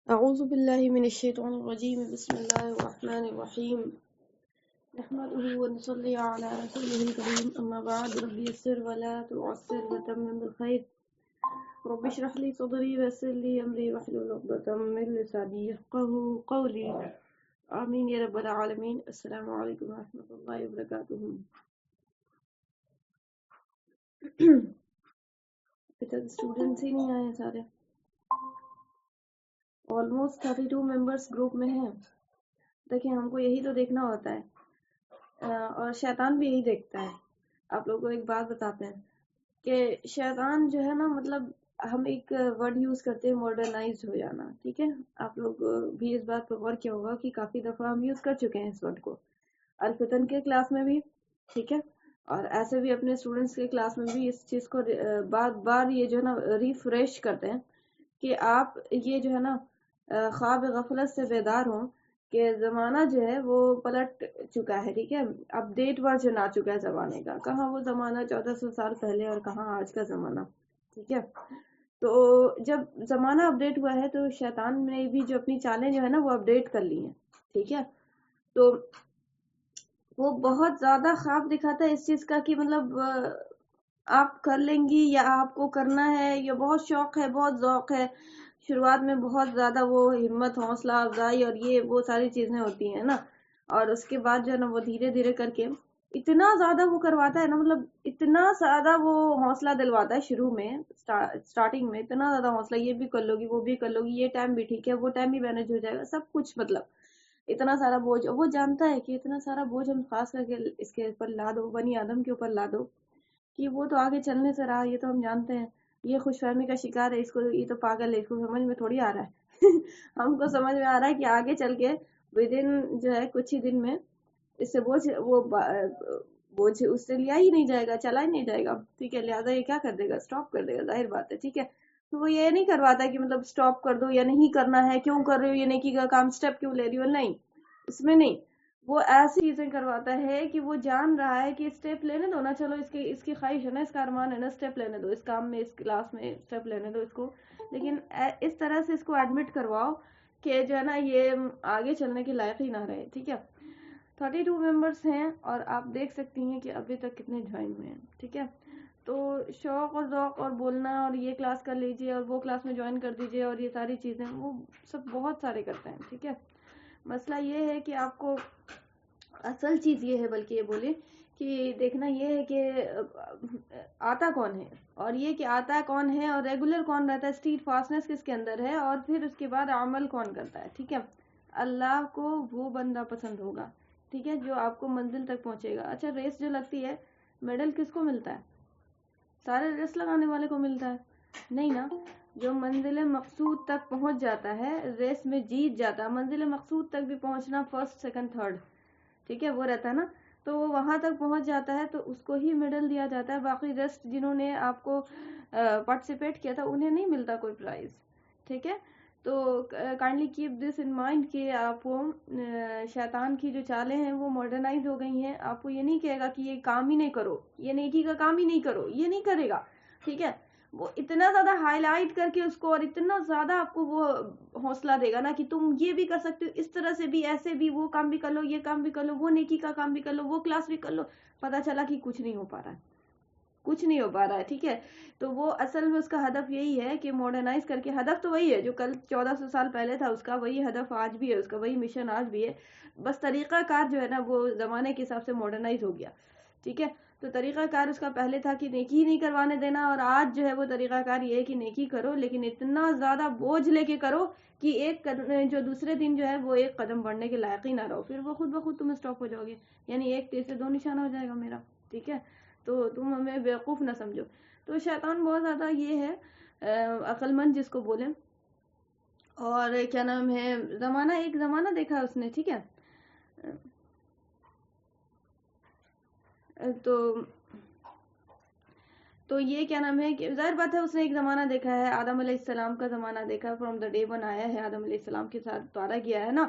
أعوذ بالله من الشيطان الرجيم بسم الله الرحمن الرحيم نحمده ونصلي على رسوله الكريم أما بعد رب يسر ولا تعسر وتمم بالخير رب اشرح لي صدري ويسر لي أمري واحلل عقدة من لساني يفقهوا قولي آمين يا رب العالمين. السلام عليكم ورحمة الله وبركاته. اسٹوڈنٹس ہی نہیں آئے سارے، آلموسٹ 32 ممبرس گروپ میں ہیں. دیکھیں ہم کو یہی تو دیکھنا ہوتا ہے اور شیطان بھی یہی دیکھتا ہے. آپ لوگوں کو ایک بات بتاتے ہیں کہ شیطان جو ہے نا، مطلب ہم ایک ورڈ یوز کرتے ہیں ماڈرنائزڈ ہو جانا. ٹھیک ہے، آپ لوگ بھی اس بات پر غور کیا ہوگا کہ کافی دفعہ ہم یوز کر چکے ہیں اس ورڈ کو الفتن کے کلاس میں بھی. ٹھیک ہے، اور ایسے بھی اپنے اسٹوڈنٹس کے کلاس میں بھی اس چیز کو بار بار یہ جو ہے نا ریفریش کرتے ہیں کہ آپ یہ جو ہے نا خواب غفلت سے بیدار ہوں کہ زمانہ جو ہے وہ پلٹ چکا ہے. ٹھیک ہے، اپ ڈیٹ ورژن آ چکا ہے زمانے کا. کہاں وہ زمانہ 1400 سال پہلے اور کہاں آج کا زمانہ. ٹھیک ہے، تو جب زمانہ اپڈیٹ ہوا ہے تو شیطان نے بھی جو اپنی چالیں جو ہے نا وہ اپڈیٹ کر لی ہیں. ٹھیک ہے، تو وہ بہت زیادہ خواب دکھاتا ہے اس چیز کا کہ مطلب آپ کر لیں گی یا آپ کو کرنا ہے، یا بہت شوق ہے، بہت ذوق ہے. شروعات میں بہت زیادہ وہ ہمت، حوصلہ افزائی اور یہ وہ ساری چیزیں ہوتی ہیں نا، اور اس کے بعد جو ہے نا وہ دھیرے دھیرے کر کے اتنا زیادہ وہ کرواتا ہے نا، مطلب اتنا زیادہ وہ حوصلہ دلواتا ہے شروع میں، سٹارٹنگ میں اتنا زیادہ حوصلہ، یہ بھی کر لو گی، وہ بھی کر لو گی، یہ ٹائم بھی ٹھیک ہے، وہ ٹائم بھی مینج ہو جائے گا، سب کچھ. مطلب اتنا سارا بوجھ وہ جانتا ہے کہ اتنا سارا بوجھ ہم خاص کر کے اس کے اوپر لا دو، بنی آدم کے اوپر لا دو کہ وہ تو آگے چلنے سے رہا. یہ تو ہم جانتے ہیں یہ خوش فہمی کا شکار ہے، اس کو یہ تو پاگل ہے، اس کو سمجھ میں تھوڑی آ رہا ہے ہم کو سمجھ میں آ رہا ہے کہ آگے چل کے ودن جو ہے کچھ ہی دن میں اس سے بوجھ اس سے لیا ہی نہیں جائے گا، چلا ہی نہیں جائے گا. ٹھیک ہے، لہٰذا یہ کیا کر دے گا، اسٹاپ کر دے گا، ظاہر بات ہے. ٹھیک ہے، تو وہ یہ نہیں کرواتا کہ مطلب اسٹاپ کر دو یا نہیں کرنا ہے، کیوں کر رہے ہو یہ نیکی کا کام، اسٹیپ کیوں لے رہی ہو، نہیں، اس میں نہیں. وہ ایسی چیزیں کرواتا ہے کہ وہ جان رہا ہے کہ اسٹیپ لینے دو نا، چلو اس کی خواہش ہے نا، اس کا ارمان ہے نا، اسٹیپ لینے دو، اس کام میں، اس کلاس میں اسٹیپ لینے دو اس کو، لیکن اس طرح سے اس کو ایڈمٹ کرواؤ کہ جو ہے نا یہ آگے چلنے کے لائق ہی نہ رہے. ٹھیک ہے، 32 ممبرس ہیں اور آپ دیکھ سکتی ہیں کہ ابھی تک کتنے جوائن ہوئے ہیں. ٹھیک ہے، تو شوق اور ذوق اور بولنا اور یہ کلاس کر لیجئے اور وہ کلاس میں جوائن کر دیجئے اور یہ ساری چیزیں وہ سب بہت سارے کرتے ہیں. ٹھیک ہے، مسئلہ یہ ہے کہ آپ کو اصل چیز یہ ہے، بلکہ یہ بولے کہ دیکھنا یہ ہے کہ آتا کون ہے، اور یہ کہ آتا کون ہے اور ریگولر کون رہتا ہے، اسٹیٹ فاسٹنس کس کے اندر ہے، اور پھر اس کے بعد عمل کون کرتا ہے. ٹھیک ہے، اللہ کو وہ بندہ پسند ہوگا. ٹھیک ہے، جو آپ کو منزل تک پہنچے گا. اچھا، ریس جو لگتی ہے، میڈل کس کو ملتا ہے؟ سارے ریس لگانے والے کو ملتا ہے؟ نہیں نا. جو منزل مقصود تک پہنچ جاتا ہے، ریس میں جیت جاتا ہے، منزل مقصود تک بھی پہنچنا، فرسٹ سیکنڈ تھرڈ، ٹھیک ہے، وہ رہتا ہے نا، تو وہ وہاں تک پہنچ جاتا ہے تو اس کو ہی میڈل دیا جاتا ہے. باقی ریسٹ جنہوں نے آپ کو پارٹیسپیٹ کیا تھا انہیں نہیں ملتا کوئی پرائز. ٹھیک ہے، تو kindly keep this in mind کہ آپ کو شیطان کی جو چالیں ہیں وہ ماڈرنائز ہو گئی ہیں. آپ کو یہ نہیں کہے گا کہ یہ کام ہی نہیں کرو، یہ نیکی کا کام ہی نہیں کرو، یہ نہیں کرے گا. ٹھیک ہے، وہ اتنا زیادہ ہائی لائٹ کر کے اس کو، اور اتنا زیادہ آپ کو وہ حوصلہ دے گا نا کہ تم یہ بھی کر سکتے ہو، اس طرح سے بھی، ایسے بھی، وہ کام بھی کر لو، یہ کام بھی کر لو، وہ نیکی کا کام بھی کر لو، وہ کلاس بھی کر لو. پتہ چلا کہ کچھ نہیں ہو پا رہا ہے، کچھ نہیں ہو پا رہا ہے. ٹھیک ہے، تو وہ اصل میں اس کا ہدف یہی ہے کہ ماڈرنائز کر کے، ہدف تو وہی ہے جو کل 1400 سال پہلے تھا، اس کا وہی ہدف آج بھی ہے، اس کا وہی مشن آج بھی ہے، بس طریقہ کار جو ہے نا وہ زمانے کے حساب سے ماڈرنائز ہو گیا. ٹھیک ہے، تو طریقہ کار اس کا پہلے تھا کہ نیکی نہیں کروانے دینا، اور آج جو ہے وہ طریقہ کار یہ ہے کہ نیکی کرو لیکن اتنا زیادہ بوجھ لے کے کرو کہ ایک قدم جو دوسرے دن جو ہے وہ ایک قدم بڑھنے کے لائق ہی نہ رہو، پھر وہ خود بخود تم اسٹاپ ہو جاؤ گے. یعنی ایک تیر سے 2 نشانہ ہو جائے گا میرا. ٹھیک ہے، تو تم ہمیں بیوقوف نہ سمجھو. تو شیطان بہت زیادہ یہ ہے عقل مند جس کو بولیں، اور کیا نام ہے، ایک زمانہ دیکھا اس نے. ٹھیک ہے، تو تو یہ کیا نام ہے کہ ظاہر بات ہے اس نے ایک زمانہ دیکھا ہے، آدم علیہ السلام کا زمانہ دیکھا، فرام دا ڈے ون آیا ہے، آدم علیہ السلام کے ساتھ اتارا گیا ہے نا،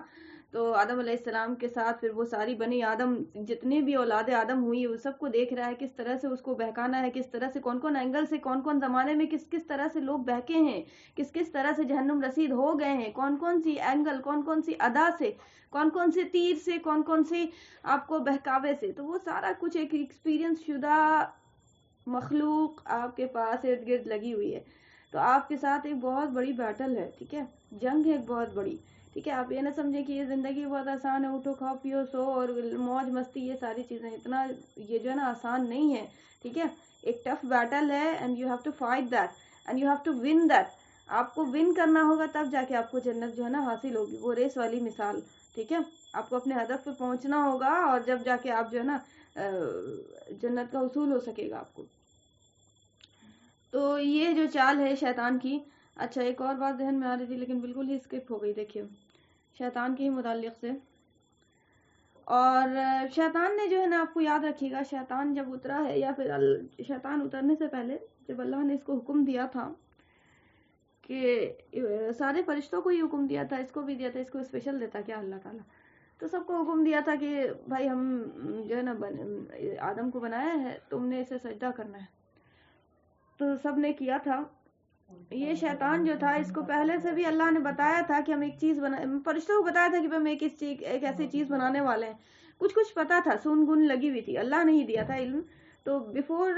تو آدم علیہ السلام کے ساتھ پھر وہ ساری بنی آدم جتنی بھی اولاد آدم ہوئی وہ سب کو دیکھ رہا ہے، کس طرح سے اس کو بہکانا ہے، کس طرح سے کون کون اینگل سے کون کون زمانے میں کس کس طرح سے لوگ بہکے ہیں، کس کس طرح سے جہنم رسید ہو گئے ہیں، کون کون سی اینگل، کون کون سی ادا سے، کون کون سے تیر سے، کون کون سے آپ کو بہکاوے سے، تو وہ سارا کچھ ایک ایکسپیرینس شدہ مخلوق آپ کے پاس ارد گرد لگی ہوئی ہے. تو آپ کے ساتھ ایک بہت بڑی بیٹل ہے، ٹھیک ہے، جنگ ہے ایک بہت بڑی، ٹھیک ہے. آپ یہ نہ سمجھیں کہ یہ زندگی بہت آسان ہے، اٹھو کھاؤ پیو سو اور موج مستی، یہ ساری چیزیں اتنا یہ جو ہے نا آسان نہیں ہے، ٹھیک ہے. ایک ٹف بیٹل ہے and you have to fight that and you have to win that. آپ کو ون کرنا ہوگا تب جا کے آپ کو جنت جو ہے نا حاصل ہوگی، وہ ریس والی مثال، ٹھیک ہے. آپ کو اپنے ہدف پہ پہنچنا ہوگا اور جب جا کے آپ جو ہے نا جنت کا حصول ہو سکے گا آپ کو. تو یہ جو چال ہے شیطان کی. اچھا ایک اور بات ذہن میں آ رہی تھی لیکن بالکل ہی اسکپ ہو گئی، دیکھیے شیطان کے ہی متعلق سے. اور شیطان نے جو ہے نا، آپ کو یاد رکھیے گا، شیطان جب اترا ہے یا پھر شیطان اترنے سے پہلے جب اللہ نے اس کو حکم دیا تھا کہ سارے فرشتوں کو ہی حکم دیا تھا، اس کو بھی دیا تھا، اس کو اسپیشل دیتا کیا اللہ تعالیٰ، تو سب کو حکم دیا تھا کہ بھائی ہم جو ہے نا آدم کو بنایا ہے، تم نے اسے سجدہ کرنا ہے. تو سب نے کیا تھا. یہ شیطان جو تھا اس کو پہلے سے بھی اللہ نے بتایا تھا کہ ہم ایک چیز فرشتوں کو بتایا تھا کہ ہم ایک ایسی چیز بنانے والے ہیں. کچھ پتا تھا، سون گن لگی ہوئی تھی، اللہ نے ہی دیا تھا علم. تو بیفور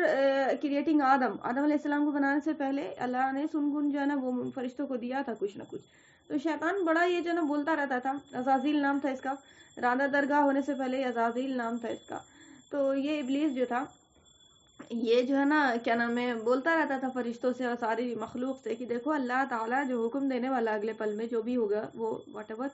کریٹنگ آدم علیہ السلام کو بنانے سے پہلے اللہ نے سون گن جو ہے نا وہ فرشتوں کو دیا تھا کچھ نہ کچھ. تو شیطان بڑا یہ جو ہے نا بولتا رہتا تھا. عزازیل نام تھا اس کا، رادہ درگاہ ہونے سے پہلے عزازیل نام تھا اس کا. تو یہ ابلیس جو تھا یہ جو ہے نا کیا نام ہے بولتا رہتا تھا فرشتوں سے اور ساری مخلوق سے کہ دیکھو اللہ تعالیٰ جو حکم دینے والا اگلے پل میں جو بھی ہوگا وہ واٹ ایور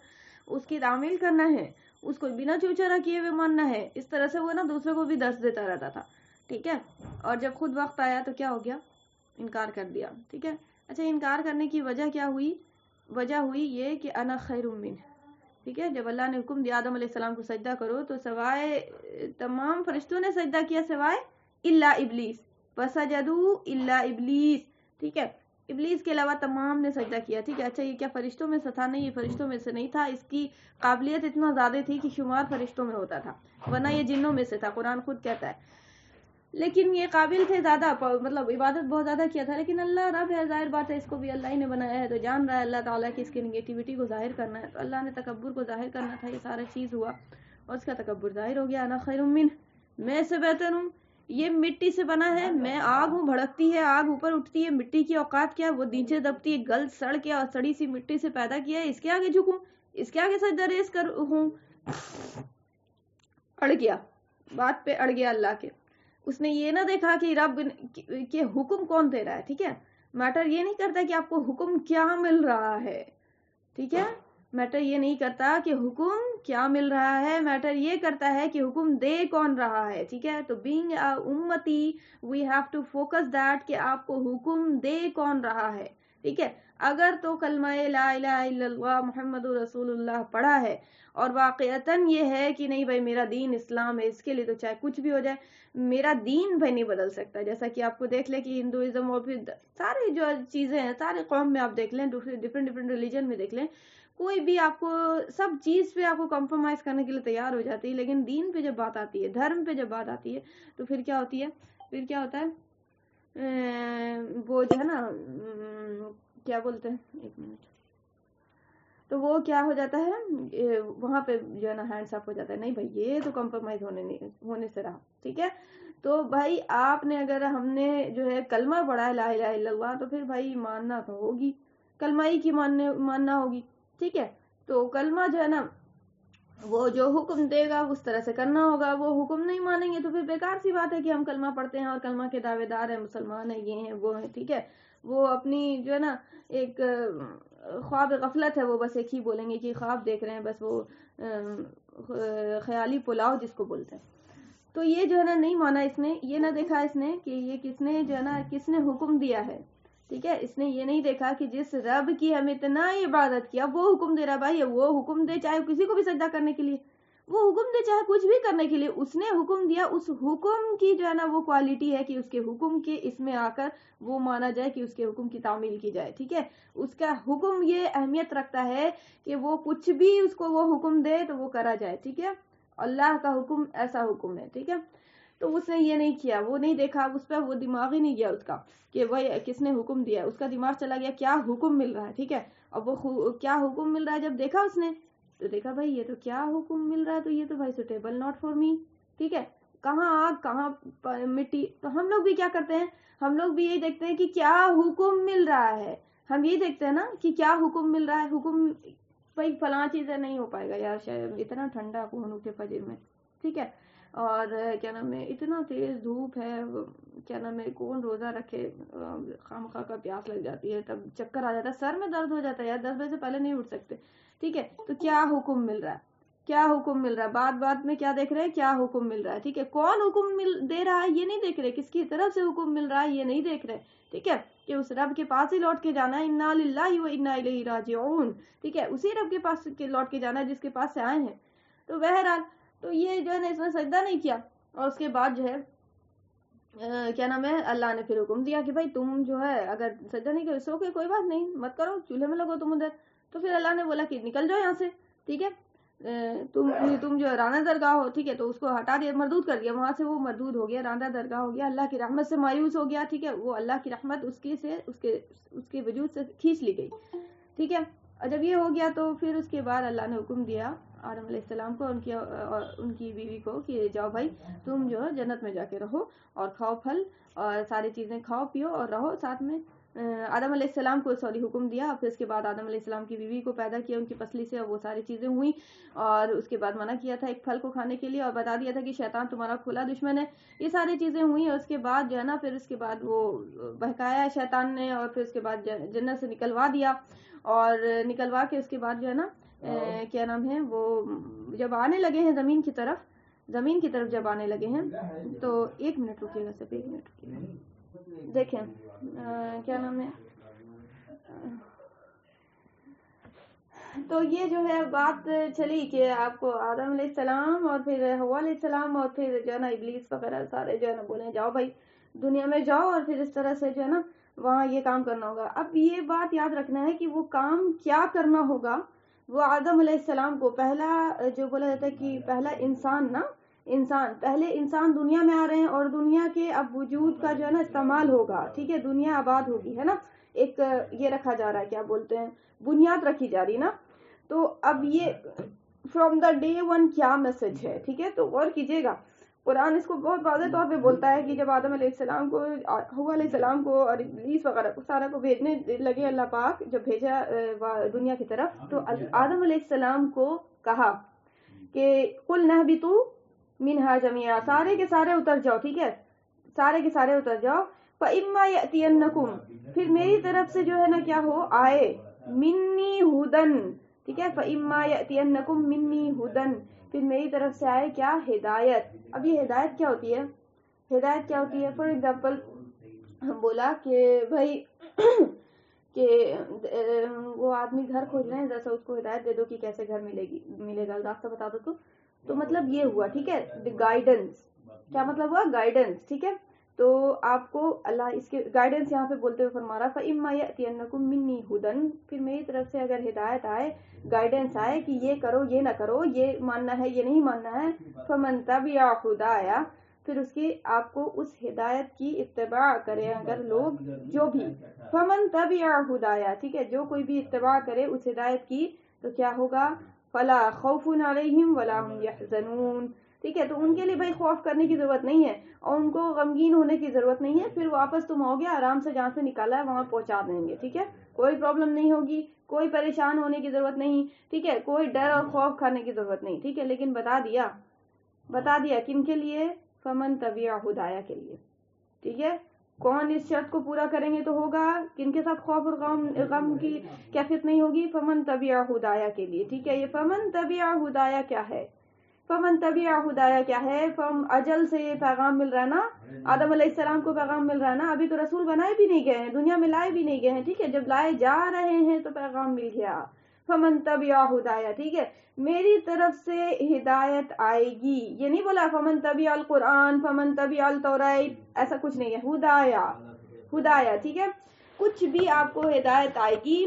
اس کی تعمیل کرنا ہے، اس کو بنا چوچرا کیے ہوئے ماننا ہے. اس طرح سے وہ نا دوسرے کو بھی درس دیتا رہتا تھا، ٹھیک ہے. اور جب خود وقت آیا تو کیا ہو گیا، انکار کر دیا، ٹھیک ہے. اچھا انکار کرنے کی وجہ کیا ہوئی؟ وجہ ہوئی یہ کہ انا خیر منہ، ٹھیک ہے. جب اللہ نے حکم دیا آدم علیہ السلام کو سجدہ کرو تو سوائے تمام فرشتوں نے سجدہ کیا سوائے الا ابلیس، فسجدوا الا ابلیس، ٹھیک ہے. ابلیس کے علاوہ تمام نے سجدہ کیا، ٹھیک ہے. اچھا یہ کیا فرشتوں میں سے تھا؟ نہیں، یہ فرشتوں میں سے نہیں تھا. اس کی قابلیت اتنا زیادہ تھی کہ شمار فرشتوں میں ہوتا تھا، ورنہ یہ جنوں میں سے تھا، قرآن خود کہتا ہے. لیکن یہ قابل تھے زیادہ، مطلب عبادت بہت زیادہ کیا تھا. لیکن اللہ رب ہے، ظاہر بات ہے اس کو بھی اللہ ہی نے بنایا ہے، تو جان رہا ہے اللہ تعالیٰ کی اس کی نگیٹیوٹی کو ظاہر کرنا ہے. تو اللہ نے تکبر کو ظاہر کرنا تھا، یہ سارا چیز ہوا اور اس کا تکبر ظاہر ہو گیا. انا خیر منہ، میں اس سے بہتر ہوں. یہ مٹی سے بنا ہے، میں آگ ہوں، بھڑکتی ہے آگ، اوپر اٹھتی ہے. مٹی کی اوقات کیا، وہ نیچے دبتی ہے، گل سڑ کے اور سڑی سی مٹی سے پیدا کیا ہے. اس کے آگے جھکوں، اس کے آگے سجدہ ریز کر ہوں. اڑ گیا، بات پہ اڑ گیا اللہ کے. اس نے یہ نہ دیکھا کہ رب کے حکم کون دے رہا ہے، ٹھیک ہے. میٹر یہ نہیں کرتا کہ آپ کو حکم کیا مل رہا ہے، ٹھیک ہے. میٹر یہ نہیں کرتا کہ حکم کیا مل رہا ہے، میٹر یہ کرتا ہے کہ حکم دے کون رہا ہے، ٹھیک ہے. تو بینگ امتی we have to focus that کہ آپ کو حکم دے کون رہا ہے، ٹھیک ہے. اگر تو کلمہ لا الہ الا اللہ محمد رسول اللہ پڑھا ہے اور واقعتاً یہ ہے کہ نہیں بھائی میرا دین اسلام ہے، اس کے لیے تو چاہے کچھ بھی ہو جائے میرا دین بھائی نہیں بدل سکتا. جیسا کہ آپ کو دیکھ لیں کہ ہندوازم اور پھر ساری جو چیزیں ہیں سارے قوم میں آپ دیکھ لیں، ڈفرینٹ ریلیجن میں دیکھ لیں، کوئی بھی آپ کو سب چیز پہ آپ کو کمپرومائز کرنے کے لیے تیار ہو جاتی ہے. لیکن دین پہ جب بات آتی ہے، دھرم پہ جب بات آتی ہے تو پھر کیا ہوتی ہے، پھر کیا ہوتا ہے وہ جو ہے نا کیا بولتے ہیں، ایک منٹ، تو وہ کیا ہو جاتا ہے وہاں پہ جو ہے نا ہینڈس اپ ہو جاتا ہے. نہیں بھائی یہ تو کمپرومائز ہونے سے رہا، ٹھیک ہے. تو بھائی آپ نے اگر ہم نے جو ہے کلمہ پڑھا ہے لا الہ الا اللہ تو پھر بھائی ماننا تو ہوگی، کلمہ ہی کی ماننا ہوگی، ٹھیک ہے. تو کلمہ جو ہے نا وہ جو حکم دے گا اس طرح سے کرنا ہوگا. وہ حکم نہیں مانیں گے تو پھر بیکار سی بات ہے کہ ہم کلمہ پڑھتے ہیں اور کلمہ کے دعوے دار ہیں، مسلمان ہیں، یہ ہیں وہ ہیں، ٹھیک ہے. وہ اپنی جو ہے نا ایک خواب غفلت ہے، وہ بس ایک ہی بولیں گے کہ خواب دیکھ رہے ہیں، بس وہ خیالی پلاؤ جس کو بولتے ہیں. تو یہ جو ہے نا نہیں مانا اس نے، یہ نہ دیکھا اس نے کہ یہ کس نے جو ہے نا کس نے حکم دیا ہے، ٹھیک ہے. اس نے یہ نہیں دیکھا کہ جس رب کی ہم اتنا عبادت کیا وہ حکم دے رہا. بھائی وہ حکم دے چاہے کسی کو بھی سجدہ کرنے کے لیے، وہ حکم دے چاہے کچھ بھی کرنے کے لیے، اس نے حکم دیا، اس حکم کی جو ہے نا وہ کوالٹی ہے کہ اس کے حکم کے اس میں آ کر وہ مانا جائے کہ اس کے حکم کی تعمیل کی جائے، ٹھیک ہے. اس کا حکم یہ اہمیت رکھتا ہے کہ وہ کچھ بھی اس کو وہ حکم دے تو وہ کرا جائے، ٹھیک ہے. اللہ کا حکم ایسا حکم ہے، ٹھیک ہے. تو اس نے یہ نہیں کیا، وہ نہیں دیکھا، اس پہ وہ دماغ ہی نہیں گیا اس کا کہ وہ کس نے حکم دیا. اس کا دماغ چلا گیا کیا حکم مل رہا ہے، ٹھیک ہے. اب وہ کیا حکم مل رہا ہے جب دیکھا اس نے تو دیکھا بھائی یہ تو کیا حکم مل رہا ہے، تو یہ تو بھائی سوٹیبل ناٹ فار می، ٹھیک ہے. کہاں آگ کہاں مٹی. تو ہم لوگ بھی کیا کرتے ہیں، ہم لوگ بھی یہی دیکھتے ہیں کہ کیا حکم مل رہا ہے. ہم یہ دیکھتے ہیں نا کہ کیا حکم مل رہا ہے. حکم بھائی فلاں چیزیں نہیں ہو پائے گا یار، شاید اتنا ٹھنڈا کون اٹھے فجر میں، ٹھیک ہے. اور کیا نام ہے اتنا تیز دھوپ ہے، کیا نام ہے کون روزہ رکھے، خامخواہ کا پیاس لگ جاتی ہے، تب چکر آ جاتا ہے، سر میں درد ہو جاتا ہے یار، 10 بجے سے پہلے نہیں اٹھ سکتے، ٹھیک ہے. تو کیا حکم مل رہا ہے، کیا حکم مل رہا ہے، بات بات میں کیا دیکھ رہے ہیں، کیا حکم مل رہا ہے، ٹھیک ہے. کون حکم دے رہا ہے یہ نہیں دیکھ رہے، کس کی طرف سے حکم مل رہا ہے یہ نہیں دیکھ رہے، ٹھیک ہے. کہ اس رب کے پاس ہی لوٹ کے جانا ہے، انا للہ و انا الیہ راجعون، ٹھیک ہے. اسی رب کے پاس لوٹ کے جانا ہے جس کے پاس سے آئے ہیں. تو بہرحال تو یہ جو ہے نا اس نے سجدہ نہیں کیا، اور اس کے بعد جو ہے کیا نام ہے اللہ نے پھر حکم دیا کہ بھائی تم جو ہے اگر سجدہ نہیں کرو سو کے کوئی بات نہیں مت کرو، چولہے میں لگو تم ادھر. تو پھر اللہ نے بولا کہ نکل جاؤ یہاں سے، ٹھیک ہے. تم جو راندہ درگاہ ہو، ٹھیک ہے، تو اس کو ہٹا دیا، مردود کر دیا وہاں سے، وہ مردود ہو گیا، راندہ درگاہ ہو گیا، اللہ کی رحمت سے مایوس ہو گیا، ٹھیک ہے. وہ اللہ کی رحمت اس کے وجود سے کھینچ لی گئی، ٹھیک ہے. اور جب یہ ہو گیا تو پھر اس کے بعد اللہ نے حکم دیا آدم علیہ السلام کو، ان کی بیوی کو کہ جاؤ بھائی تم جو ہے جنت میں جا کے رہو اور کھاؤ پھل اور ساری چیزیں کھاؤ پیو اور رہو ساتھ میں. آدم علیہ السلام کو حکم دیا. پھر اس کے بعد آدم علیہ السلام کی بیوی کو پیدا کیا ان کی پسلی سے، اور وہ ساری چیزیں ہوئیں. اور اس کے بعد منع کیا تھا ایک پھل کو کھانے کے لیے، اور بتا دیا تھا کہ شیطان تمہارا کھلا دشمن ہے. یہ ساری چیزیں ہوئیں. اور اس کے بعد جو ہے نا پھر اس کے بعد وہ بہکایا شیطان نے، اور پھر اس کے بعد جنت سے نکلوا دیا. اور نکلوا کے اس کے بعد جو ہے نا کیا نام ہے وہ جب آنے لگے ہیں زمین کی طرف جب آنے لگے ہیں تو 1 منٹ رکیے گا، صرف 1 منٹ رکیے گا. دیکھیں کیا نام ہے تو یہ جو ہے بات چلی کہ آپ کو آدم علیہ السلام اور پھر حوا علیہ السلام اور پھر جو ہے نا ابلیس وغیرہ سارے جو ہے نا بولے جاؤ بھائی دنیا میں جاؤ، اور پھر اس طرح سے جو ہے نا وہاں یہ کام کرنا ہوگا. اب یہ بات یاد رکھنا ہے کہ وہ کام کیا کرنا ہوگا. وہ آدم علیہ السلام کو پہلا جو بولا جاتا ہے کہ پہلا پہلے انسان دنیا میں آ رہے ہیں، اور دنیا کے اب وجود کا جو ہے نا استعمال ہوگا، ٹھیک ہے. دنیا آباد ہوگی، ہے نا. ایک یہ رکھا جا رہا ہے، کیا بولتے ہیں، بنیاد رکھی جا رہی نا. تو اب یہ فرام دا ڈے 1 کیا میسج ہے، ٹھیک ہے. تو غور کیجیے گا، قرآن اس کو بہت واضح طور پہ بولتا ہے کہ جب آدم علیہ السلام کو، حوا علیہ السلام کو اور ابلیس وغیرہ کو سارا کو بھیجنے لگے اللہ پاک، جب بھیجا دنیا کی طرف، تو آدم علیہ السلام کو کہا کہ قُلْ نَهْبِطُوا مِنْهَا جَمِيعًا، سارے کے سارے اتر جاؤ، ٹھیک ہے، سارے کے سارے اتر جاؤ. فَإِمَّا يَأْتِيَنَّكُمْ، پھر میری طرف سے جو ہے نا کیا ہو آئے، مِنِّي هُدًى، ٹھیک ہے. فَإِمَّا يَأْتِيَنَّكُمْ مِنِّي هُدًى، پھر میری طرف سے آئے کیا، ہدایت. اب یہ ہدایت کیا ہوتی ہے، ہدایت کیا ہوتی ہے. فار ایگزامپل ہم بولا کہ بھائی کہ وہ آدمی گھر کھوج رہے ہیں، جیسا اس کو ہدایت دے دو کہ کیسے گھر ملے گا، راستہ بتا دو. تو مطلب یہ ہوا، ٹھیک ہے، گائیڈنس. کیا مطلب ہوا، گائیڈنس، ٹھیک ہے. تو آپ کو اللہ اس کے گائیڈنس یہاں پہ بولتے ہوئے فرما رہا فَإِمَّا يَأْتِيَنَّكُم مِّنِّي هُدًى، پھر میری طرف سے اگر ہدایت آئے، گائیڈنس آئے کہ یہ کرو یہ نہ کرو، یہ ماننا ہے یہ نہیں ماننا ہے، فَمَن تَبِعَ هُدَايَ، پھر اس کی آپ کو اس ہدایت کی اتباع کرے اگر لوگ جو بھی، فَمَن تَبِعَ هُدَايَ، ٹھیک ہے، جو کوئی بھی اتباع کرے اس ہدایت کی تو کیا ہوگا، فَلَا خَوْفٌ عَلَيْهِمْ وَلَا هُمْ يَحْزَنُونَ، ٹھیک ہے. تو ان کے لیے بھائی خوف کرنے کی ضرورت نہیں ہے اور ان کو غمگین ہونے کی ضرورت نہیں ہے. پھر واپس تم آؤ گے آرام سے، جہاں سے نکالا ہے وہاں پہنچا دیں گے، ٹھیک ہے. کوئی پرابلم نہیں ہوگی، کوئی پریشان ہونے کی ضرورت نہیں، ٹھیک ہے، کوئی ڈر اور خوف کھانے کی ضرورت نہیں، ٹھیک ہے. لیکن بتا دیا کن کے لیے، فمن تبع ہدایہ کے لیے، ٹھیک ہے. کون اس شرط کو پورا کریں گے تو ہوگا، کن کے ساتھ خوف اور غم کی کیفیت نہیں ہوگی، فمن تبع ہدایہ کے لیے، ٹھیک ہے. یہ فمن تبع ہدایہ کیا ہے، فمن تبع ہدایہ کیا ہے، اجل سے یہ پیغام مل رہا ہے نا، آدم علیہ السلام کو پیغام مل رہا ہے نا. ابھی تو رسول بنائے بھی نہیں گئے ہیں، دنیا میں لائے بھی نہیں گئے ہیں، ٹھیک ہے. جب لائے جا رہے ہیں تو پیغام مل گیا. فمن تبع ہدایا، ٹھیک ہے، میری طرف سے ہدایت آئے گی. یہ نہیں بولا فمن تبع القرآن، فمن تبع التوریت، ایسا کچھ نہیں ہے. ہدایا، ہدایا، ٹھیک ہے. کچھ بھی آپ کو ہدایت آئے گی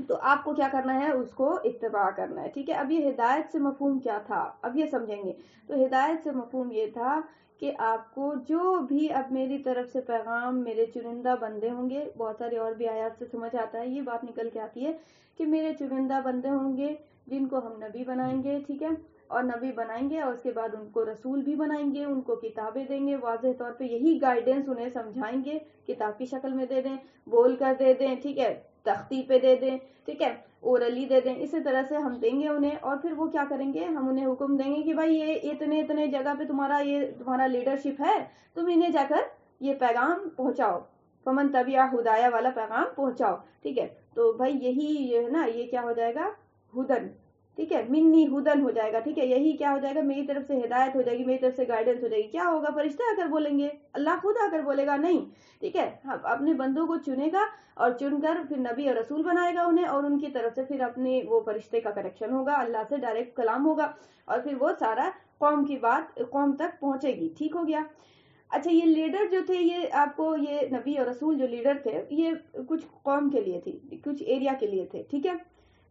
تو آپ کو کیا کرنا ہے، اس کو اتباع کرنا ہے، ٹھیک ہے. اب یہ ہدایت سے مفہوم کیا تھا، اب یہ سمجھیں گے. تو ہدایت سے مفہوم یہ تھا کہ آپ کو جو بھی اب میری طرف سے پیغام میرے چنندہ بندے ہوں گے، بہت ساری اور بھی آیات سے سمجھ آتا ہے، یہ بات نکل کے آتی ہے کہ میرے چنندہ بندے ہوں گے جن کو ہم نبی بنائیں گے، ٹھیک ہے، اور نبی بنائیں گے اور اس کے بعد ان کو رسول بھی بنائیں گے، ان کو کتابیں دیں گے، واضح طور پہ یہی گائیڈنس انہیں سمجھائیں گے، کتاب کی شکل میں دے دیں، بول کر دے دیں، ٹھیک ہے، تختی پہ دے دیں، ٹھیک ہے، اورلی دے دیں. اسی طرح سے ہم دیں گے انہیں، اور پھر وہ کیا کریں گے، ہم انہیں حکم دیں گے کہ بھائی یہ اتنے جگہ پہ تمہارا لیڈرشپ ہے، تم انہیں جا کر یہ پیغام پہنچاؤ، فمن تبع ہدایا والا پیغام پہنچاؤ، ٹھیک ہے. تو بھائی یہی ہے نا، یہ کیا ہو جائے گا، ہدن، ٹھیک ہے، منی ہدن ہو جائے گا، ٹھیک ہے. یہی کیا ہو جائے گا، میری طرف سے ہدایت ہو جائے گی، میری طرف سے گائیڈنس ہو جائے گی. کیا ہوگا، فرشتے آ کر بولیں گے، اللہ خود آ کر بولے گا نہیں، ٹھیک ہے. اپنے بندوں کو چنے گا اور چن کر پھر نبی اور رسول بنائے گا انہیں، اور ان کی طرف سے پھر اپنے وہ فرشتے کا کنیکشن ہوگا، اللہ سے ڈائریکٹ کلام ہوگا، اور پھر وہ سارا قوم کی بات قوم تک پہنچے گی. ٹھیک ہو گیا. اچھا، یہ لیڈر جو تھے، یہ آپ کو یہ نبی اور رسول جو لیڈر تھے، یہ کچھ قوم کے لیے تھی، کچھ ایریا کے لیے تھے، ٹھیک ہے.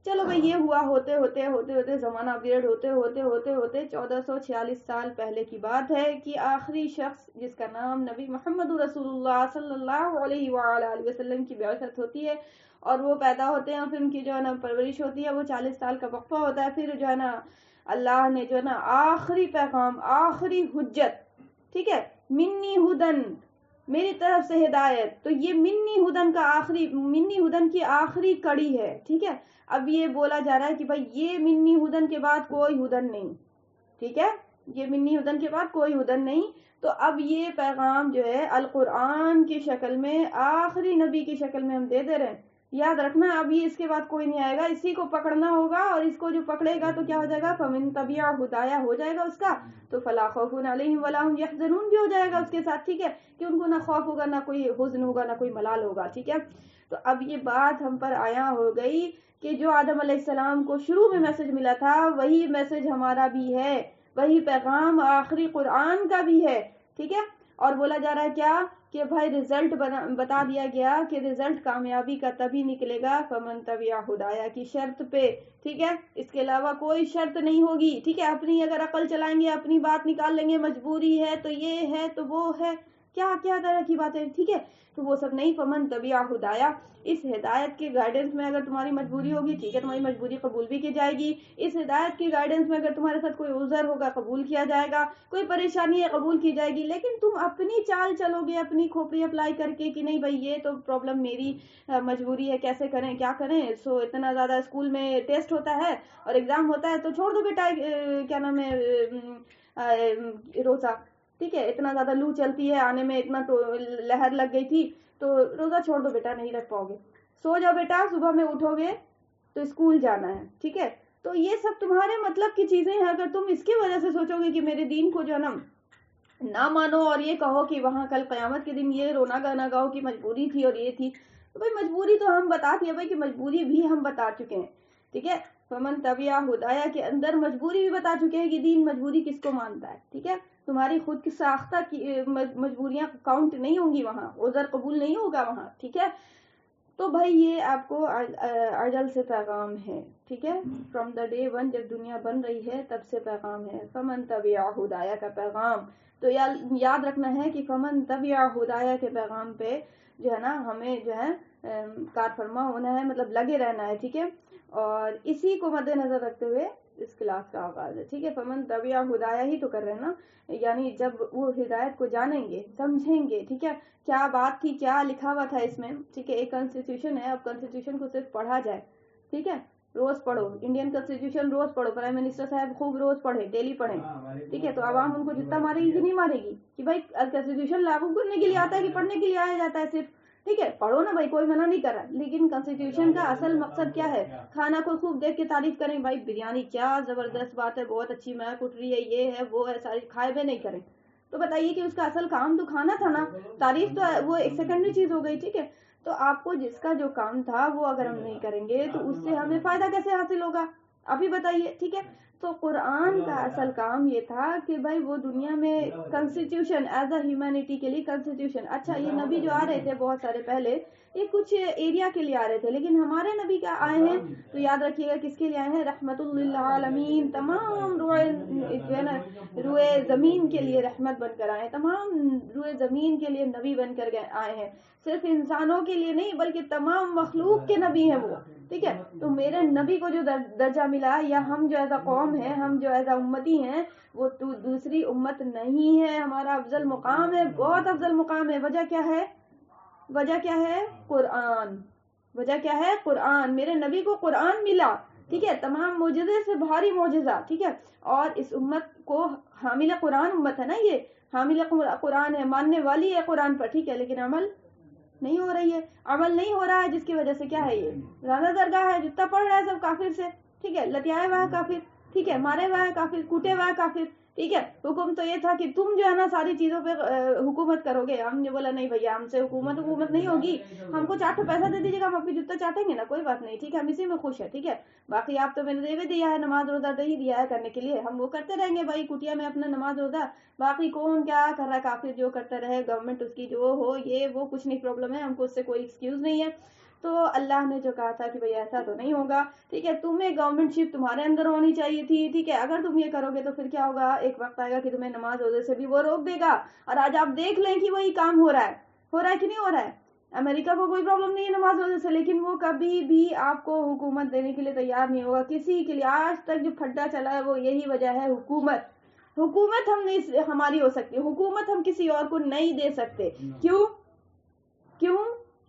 چلو بھائی، یہ ہوا، ہوتے زمانہ اپگریڈ ہوتے 1446 سال پہلے کی بات ہے کہ آخری شخص جس کا نام نبی محمد رسول اللہ صلی اللہ علیہ وآلہ وسلم کی بعثت ہوتی ہے، اور وہ پیدا ہوتے ہیں، پھر ان کی جو ہے نا پرورش ہوتی ہے، وہ 40 سال کا وقفہ ہوتا ہے، پھر جو ہے نا اللہ نے جو ہے نا آخری پیغام، آخری حجت، ٹھیک ہے، منی ہدن، میری طرف سے ہدایت. تو یہ منی ہدن کی آخری کڑی ہے، ٹھیک ہے. اب یہ بولا جا رہا ہے کہ بھائی یہ منی ہدن کے بعد کوئی ہدن نہیں، ٹھیک ہے، یہ منی ہدن کے بعد کوئی ہدن نہیں. تو اب یہ پیغام جو ہے القرآن کی شکل میں، آخری نبی کی شکل میں ہم دے رہے ہیں. یاد رکھنا، اب یہ اس کے بعد کوئی نہیں آئے گا، اسی کو پکڑنا ہوگا، اور اس کو جو پکڑے گا تو کیا ہو جائے گا، فمن تبع ہدایا ہو جائے گا اس کا، تو فلا خوف علیہم ولا هم يحزنون بھی ہو جائے گا اس کے ساتھ، ٹھیک ہے، کہ ان کو نہ خوف ہوگا، نہ کوئی حزن ہوگا، نہ کوئی ملال ہوگا، ٹھیک ہے. تو اب یہ بات ہم پر آیا ہو گئی کہ جو آدم علیہ السلام کو شروع میں میسج ملا تھا، وہی میسج ہمارا بھی ہے، وہی پیغام آخری قرآن کا بھی ہے، ٹھیک ہے. اور بولا جا رہا ہے کیا کہ بھائی رزلٹ بتا دیا گیا کہ رزلٹ کامیابی کا تبھی نکلے گا فمن تبع ہدایا کی شرط پہ، ٹھیک ہے. اس کے علاوہ کوئی شرط نہیں ہوگی، ٹھیک ہے. اپنی اگر عقل چلائیں گے، اپنی بات نکال لیں گے، مجبوری ہے تو یہ ہے تو وہ ہے، کیا طرح کی باتیں، ٹھیک ہے. تو وہ سب نہیں، فمن تبع ہدایا، اس ہدایت کے گائیڈنس میں اگر تمہاری مجبوری ہوگی، ٹھیک ہے، تمہاری مجبوری قبول بھی کی جائے گی. اس ہدایت کی گائیڈنس میں اگر تمہارے ساتھ کوئی عذر ہوگا، قبول کیا جائے گا، کوئی پریشانی ہے قبول کی جائے گی. لیکن تم اپنی چال چلو گے، اپنی کھوپڑی اپلائی کر کے کہ نہیں بھائی یہ تو پرابلم میری مجبوری ہے، کیسے کریں، کیا کریں، سو اتنا زیادہ اسکول میں ٹیسٹ ہوتا ہے اور ایگزام ہوتا ہے تو چھوڑ دو بیٹا، کیا نام ہے، روزہ، ٹھیک ہے، اتنا زیادہ لو چلتی ہے، آنے میں اتنا لہر لگ گئی تھی تو روزہ چھوڑ دو بیٹا، نہیں رکھ پاؤ گے، سو جاؤ بیٹا، صبح میں اٹھو گے تو اسکول جانا ہے، ٹھیک ہے. تو یہ سب تمہارے مطلب کی چیزیں ہیں. اگر تم اس کی وجہ سے سوچو گے کہ میرے دین کو جو ہے نا نہ مانو اور یہ کہو کہ وہاں کل قیامت کے دن یہ رونا گانا گاؤ کہ مجبوری تھی اور یہ تھی، تو بھائی مجبوری تو ہم بتا دیا بھائی کہ مجبوری بھی ہم بتا چکے ہیں، ٹھیک ہے. فمن تبع ہدایا کے اندر مجبوری بھی بتا چکے ہیں کہ دین مجبوری کس کو مانتا ہے، ٹھیک ہے. تمہاری خود کی ساختہ کی مجبوریاں کاؤنٹ نہیں ہوں گی وہاں، عذر قبول نہیں ہوگا وہاں، ٹھیک ہے. تو بھائی یہ آپ کو اجل سے پیغام ہے، ٹھیک ہے. فرام دا ڈے ون، جب دنیا بن رہی ہے تب سے پیغام ہے، فمن تبع ہدایا کا پیغام. تو یاد رکھنا ہے کہ فمن تبع ہدایا کے پیغام پہ جو ہے نا ہمیں جو ہے کار فرما ہونا ہے، مطلب لگے رہنا ہے، ٹھیک ہے. اور اسی کو مد نظر رکھتے ہوئے اس کلاس کا آغاز ہے، ٹھیک ہے. فمن تبع ہدایا ہی تو کر رہے ہیں نا، یعنی جب وہ ہدایت کو جانیں گے، سمجھیں گے، ٹھیک ہے، کیا بات تھی، کیا لکھا ہوا تھا اس میں، ٹھیک ہے. ایک کانسٹیٹیوشن ہے، اب کانسٹیٹیوشن کو صرف پڑھا جائے، ٹھیک ہے، روز پڑھو، انڈین کانسٹیٹیوشن روز پڑھو، پرائم منسٹر صاحب خوب روز پڑھے، ڈیلی پڑھیں، ٹھیک ہے. تو عوام ان کو جتنا مارے گی کہ نہیں مارے گی کہ بھائی کانسٹیٹیوشن لاگو کرنے کے لیے آتا ہے کہ پڑھنے کے لیے آیا جاتا ہے صرف، ٹھیک ہے. پڑھو نا بھائی، کوئی منع نہیں کر رہا، لیکن کانسٹیٹیوشن کا اصل مقصد کیا ہے، کھانا کو خوب دیکھ کے تعریف کریں، بھائی بریانی کیا زبردست بات ہے، بہت اچھی مہک اٹھ رہی ہے، یہ ہے وہ ہے، ساری کھائے بھی نہیں کریں. تو بتائیے کہ اس کا اصل کام تو کھانا تھا نا، تعریف تو وہ ایک سیکنڈری چیز ہو گئی، ٹھیک ہے. تو آپ کو جس کا جو کام تھا وہ اگر ہم نہیں کریں گے تو اس سے ہمیں فائدہ کیسے حاصل ہوگا؟ آپ ہی بتائیے، ٹھیک ہے؟ تو قرآن کا اصل کام یہ تھا کہ بھائی وہ دنیا میں کنسٹیٹیوشن ایز اے ہیومینٹی کے لیے کنسٹیٹیوشن. اچھا یہ نبی جو آ رہے تھے بہت سارے پہلے یہ کچھ ایریا کے لیے آ رہے تھے، لیکن ہمارے نبی کیا آئے ہیں تو یاد رکھیے گا کس کے لیے آئے ہیں؟ رحمت للعالمین، تمام روئے زمین کے لیے رحمت بن کر آئے ہیں، تمام روئے زمین کے لیے نبی بن کر آئے ہیں، صرف انسانوں کے لیے نہیں بلکہ تمام مخلوق کے نبی ہیں وہ، ٹھیک ہے؟ تو میرے نبی کو جو درجہ ملا، یا ہم جو ایز اے قوم ہیں، ہم جو ایز اے امتی ہیں، وہ تو دوسری امت نہیں ہے، ہمارا افضل مقام ہے، بہت افضل مقام ہے. وجہ کیا ہے؟ وجہ کیا ہے؟ قرآن. وجہ کیا ہے؟ قرآن. میرے نبی کو قرآن ملا، ٹھیک ہے، تمام معجزے سے بھاری معجزہ، ٹھیک ہے، اور اس امت کو حامل قرآن امت ہے نا، یہ حامل قرآن ہے، ماننے والی ہے قرآن پر، ٹھیک ہے، لیکن عمل نہیں ہو رہی ہے. عمل نہیں ہو رہا ہے جس کی وجہ سے کیا ہے؟ یہ زیادہ درگاہ ہے، جتنا پڑھ رہا ہے سب کافر سے، ٹھیک ہے، لتیائے ہوا ہے کافر، ٹھیک ہے، مارے ہوا ہے کافر، کوٹے ہوا ہے کافر، ٹھیک ہے. حکم تو یہ تھا کہ تم جو ہے نا ساری چیزوں پہ حکومت کرو گے. ہم نے بولا نہیں بھیا، ہم سے حکومت نہیں ہوگی، ہم کو 4 پیسہ دے دیجیے گا، ہم اپنی جوتا چاٹیں گے نا، کوئی بات نہیں، ٹھیک ہے، ہم اسی میں خوش ہے، ٹھیک ہے. باقی آپ تو میں نے دے بھی دیا ہے، نماز روزہ دے ہی دیا ہے کرنے کے لیے، ہم وہ کرتے رہیں گے بھائی کٹیا میں اپنا نماز روزہ. باقی کون کیا کر رہا ہے، کافر جو کرتا رہے، گورنمنٹ اس کی جو ہو، یہ وہ کچھ نہیں پرابلم ہے، ہم کو اس سے کوئی ایکسکیوز نہیں ہے. تو اللہ نے جو کہا تھا کہ بھئی ایسا تو نہیں ہوگا، ٹھیک ہے، تمہیں گورنمنٹ شپ تمہارے اندر ہونی چاہیے تھی، ٹھیک ہے. اگر تم یہ کرو گے تو پھر کیا ہوگا؟ ایک وقت آئے گا کہ تمہیں نماز روزے سے بھی وہ روک دے گا. اور آج آپ دیکھ لیں کہ وہی کام ہو رہا ہے کہ نہیں ہو رہا ہے. امریکہ کو کوئی پرابلم نہیں ہے نماز روزے سے، لیکن وہ کبھی بھی آپ کو حکومت دینے کے لیے تیار نہیں ہوگا کسی کے لیے. آج تک جو پھڈا چلا ہے وہ یہی وجہ ہے، حکومت ہم نہیں ہماری ہو سکتی، حکومت ہم کسی اور کو نہیں دے سکتے. کیوں؟